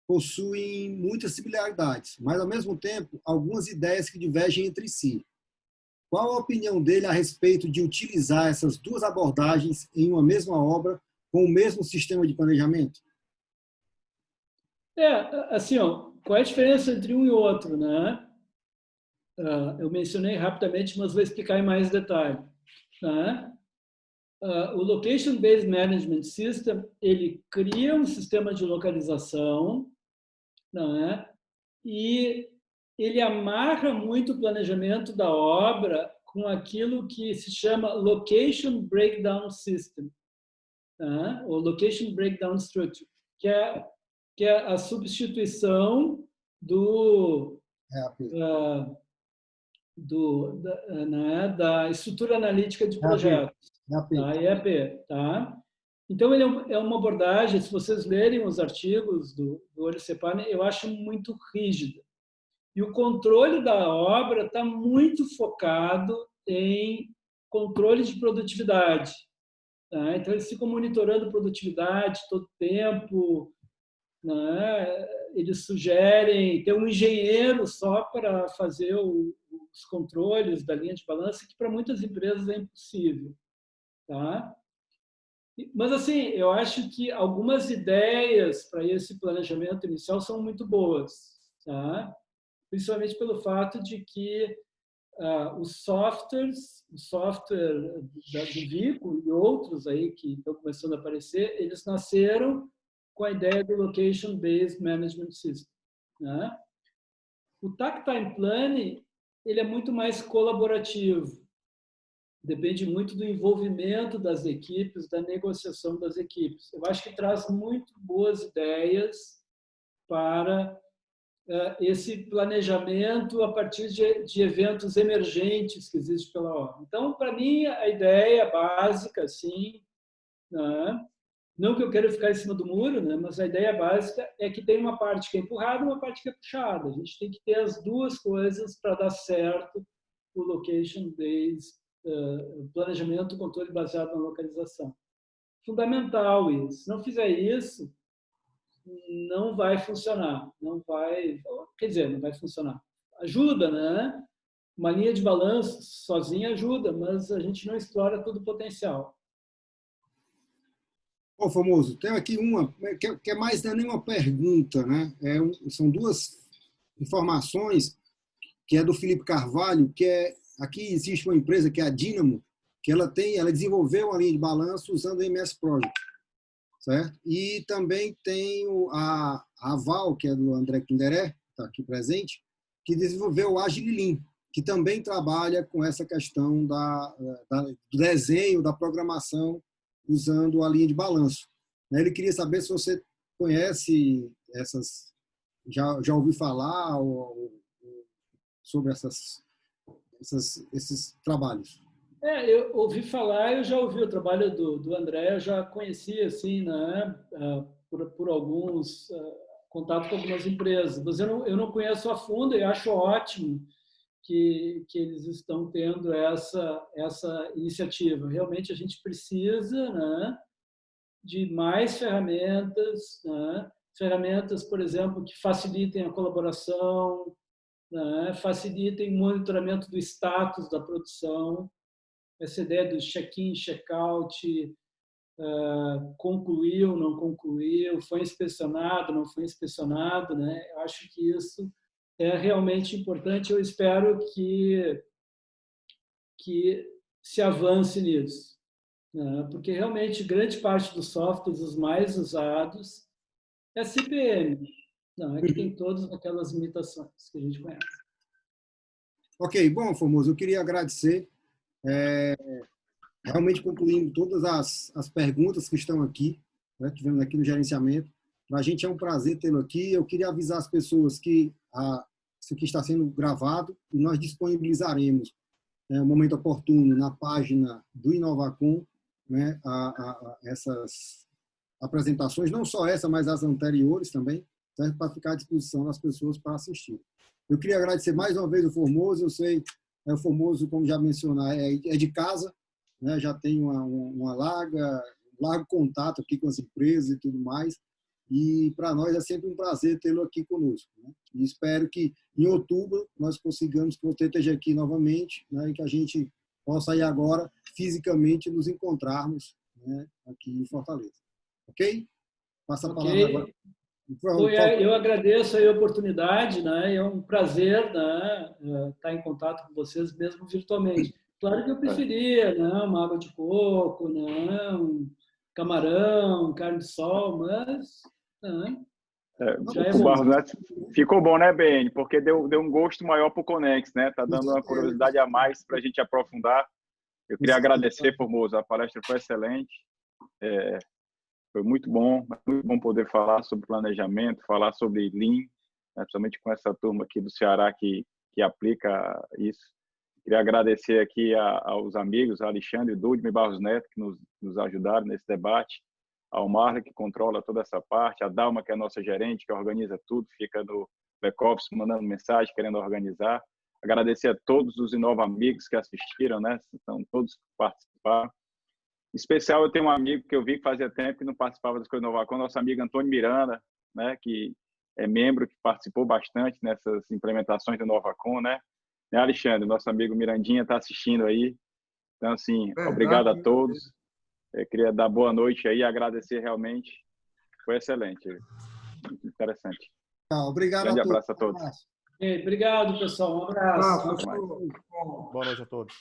possuem muitas similaridades, mas, ao mesmo tempo, algumas ideias que divergem entre si. Qual a opinião dele a respeito de utilizar essas duas abordagens em uma mesma obra com o mesmo sistema de planejamento? Assim, ó, qual é a diferença entre um e outro, né? Eu mencionei rapidamente, mas vou explicar em mais detalhe. Né? O Location Based Management System, ele cria um sistema de localização, né? E ele amarra muito o planejamento da obra com aquilo que se chama Location Breakdown System, né? Ou Location Breakdown Structure, que é a substituição da estrutura analítica de projetos, tá? EAP, tá? Então, ele é uma abordagem, se vocês lerem os artigos do Olho Cepane, eu acho muito rígida. E o controle da obra está muito focado em controle de produtividade. Tá? Então, eles ficam monitorando produtividade todo tempo. Né? Eles sugerem ter um engenheiro só para fazer os controles da linha de balança, que para muitas empresas é impossível. Tá? Mas, assim, eu acho que algumas ideias para esse planejamento inicial são muito boas. Tá? Principalmente pelo fato de que o software do Vico e outros aí que estão começando a aparecer, eles nasceram com a ideia do Location Based Management System. Né? O Takt Time Planning, ele é muito mais colaborativo. Depende muito do envolvimento das equipes, da negociação das equipes. Eu acho que traz muito boas ideias para esse planejamento a partir de eventos emergentes que existem pela ordem. Então, para mim, a ideia básica, sim, né? Não que eu queira ficar em cima do muro, né? Mas a ideia básica é que tem uma parte que é empurrada e uma parte que é puxada. A gente tem que ter as duas coisas para dar certo o location-based planejamento, controle baseado na localização. Fundamental isso. Se não fizer isso, não vai funcionar. Não vai, quer dizer, não vai funcionar. Ajuda, né? Uma linha de balanço sozinha ajuda, mas a gente não explora todo o potencial. Ô, Formoso, tem aqui uma, que é mais não é nenhuma pergunta, né? São duas informações, que é do Felipe Carvalho, que é, aqui existe uma empresa que é a Dynamo, que ela desenvolveu uma linha de balanço usando o MS Project, certo? E também tem a Val, que é do André Kinderé, que está aqui presente, que desenvolveu o Agile Lean, que também trabalha com essa questão do desenho, da programação, usando a linha de balanço. Ele queria saber se você conhece essas, já ouviu falar sobre esses trabalhos. Eu ouvi falar, eu já ouvi o trabalho do André, eu já conhecia, assim, né, por alguns contato com algumas empresas, mas eu não conheço a fundo e acho ótimo que eles estão tendo essa iniciativa. Realmente a gente precisa, né, de mais ferramentas, né, ferramentas, por exemplo, que facilitem a colaboração, né, facilitem o monitoramento do status da produção, essa ideia do check-in, check-out, concluiu, não concluiu, foi inspecionado, não foi inspecionado, né? Eu acho que isso é realmente importante. Eu espero que se avance nisso, né? Porque realmente grande parte dos softwares, os mais usados, é CPM, não é que tem todas aquelas limitações que a gente conhece. Ok, bom, Formoso, eu queria agradecer. Realmente concluindo todas as perguntas que estão aqui, né, que vemos aqui no gerenciamento. Para a gente é um prazer tê-lo aqui. Eu queria avisar as pessoas que isso aqui está sendo gravado e nós disponibilizaremos no momento oportuno na página do Inovacom, né, essas apresentações, não só essa, mas as anteriores também, certo? Para ficar à disposição das pessoas para assistir. Eu queria agradecer mais uma vez o Formoso. Eu sei, o Formoso, como já mencionei, é de casa, né? Já tem um largo contato aqui com as empresas e tudo mais, e para nós é sempre um prazer tê-lo aqui conosco, né? E espero que em outubro nós consigamos que você esteja aqui novamente, né? E que a gente possa aí agora fisicamente nos encontrarmos, né? Aqui em Fortaleza. Ok? Passa a palavra agora. Eu agradeço a oportunidade, né? É um prazer, né, estar em contato com vocês, mesmo virtualmente. Claro que eu preferia, né, uma água de coco, né, um camarão, carne de sol, mas o Barros Neto ficou bom, né, BN? Porque deu um gosto maior para o Conex, né? Tá dando uma curiosidade a mais para a gente aprofundar. Eu queria agradecer, Formoso, a palestra foi excelente. Foi muito bom poder falar sobre planejamento, falar sobre Lean, né, principalmente com essa turma aqui do Ceará que aplica isso. Queria agradecer aqui aos amigos, a Alexandre, Dudman e Barros Neto, que nos ajudaram nesse debate, ao Marlon, que controla toda essa parte, a Dalma, que é a nossa gerente, que organiza tudo, fica no back-office mandando mensagem, querendo organizar. Agradecer a todos os Inova Amigos que assistiram, né? Então, todos que participaram. Em especial, eu tenho um amigo que eu vi que fazia tempo que não participava das coisas do Inovacom, nosso amigo Antônio Miranda, né, que é membro, que participou bastante nessas implementações do Inovacom, né? Alexandre, nosso amigo Mirandinha está assistindo aí. Então, assim, verdade, obrigado a todos. Eu queria dar boa noite aí e agradecer realmente. Foi excelente. Muito interessante. Obrigado Grande a todos. Abraço a todos. Obrigado, pessoal. Um abraço. Boa noite a todos.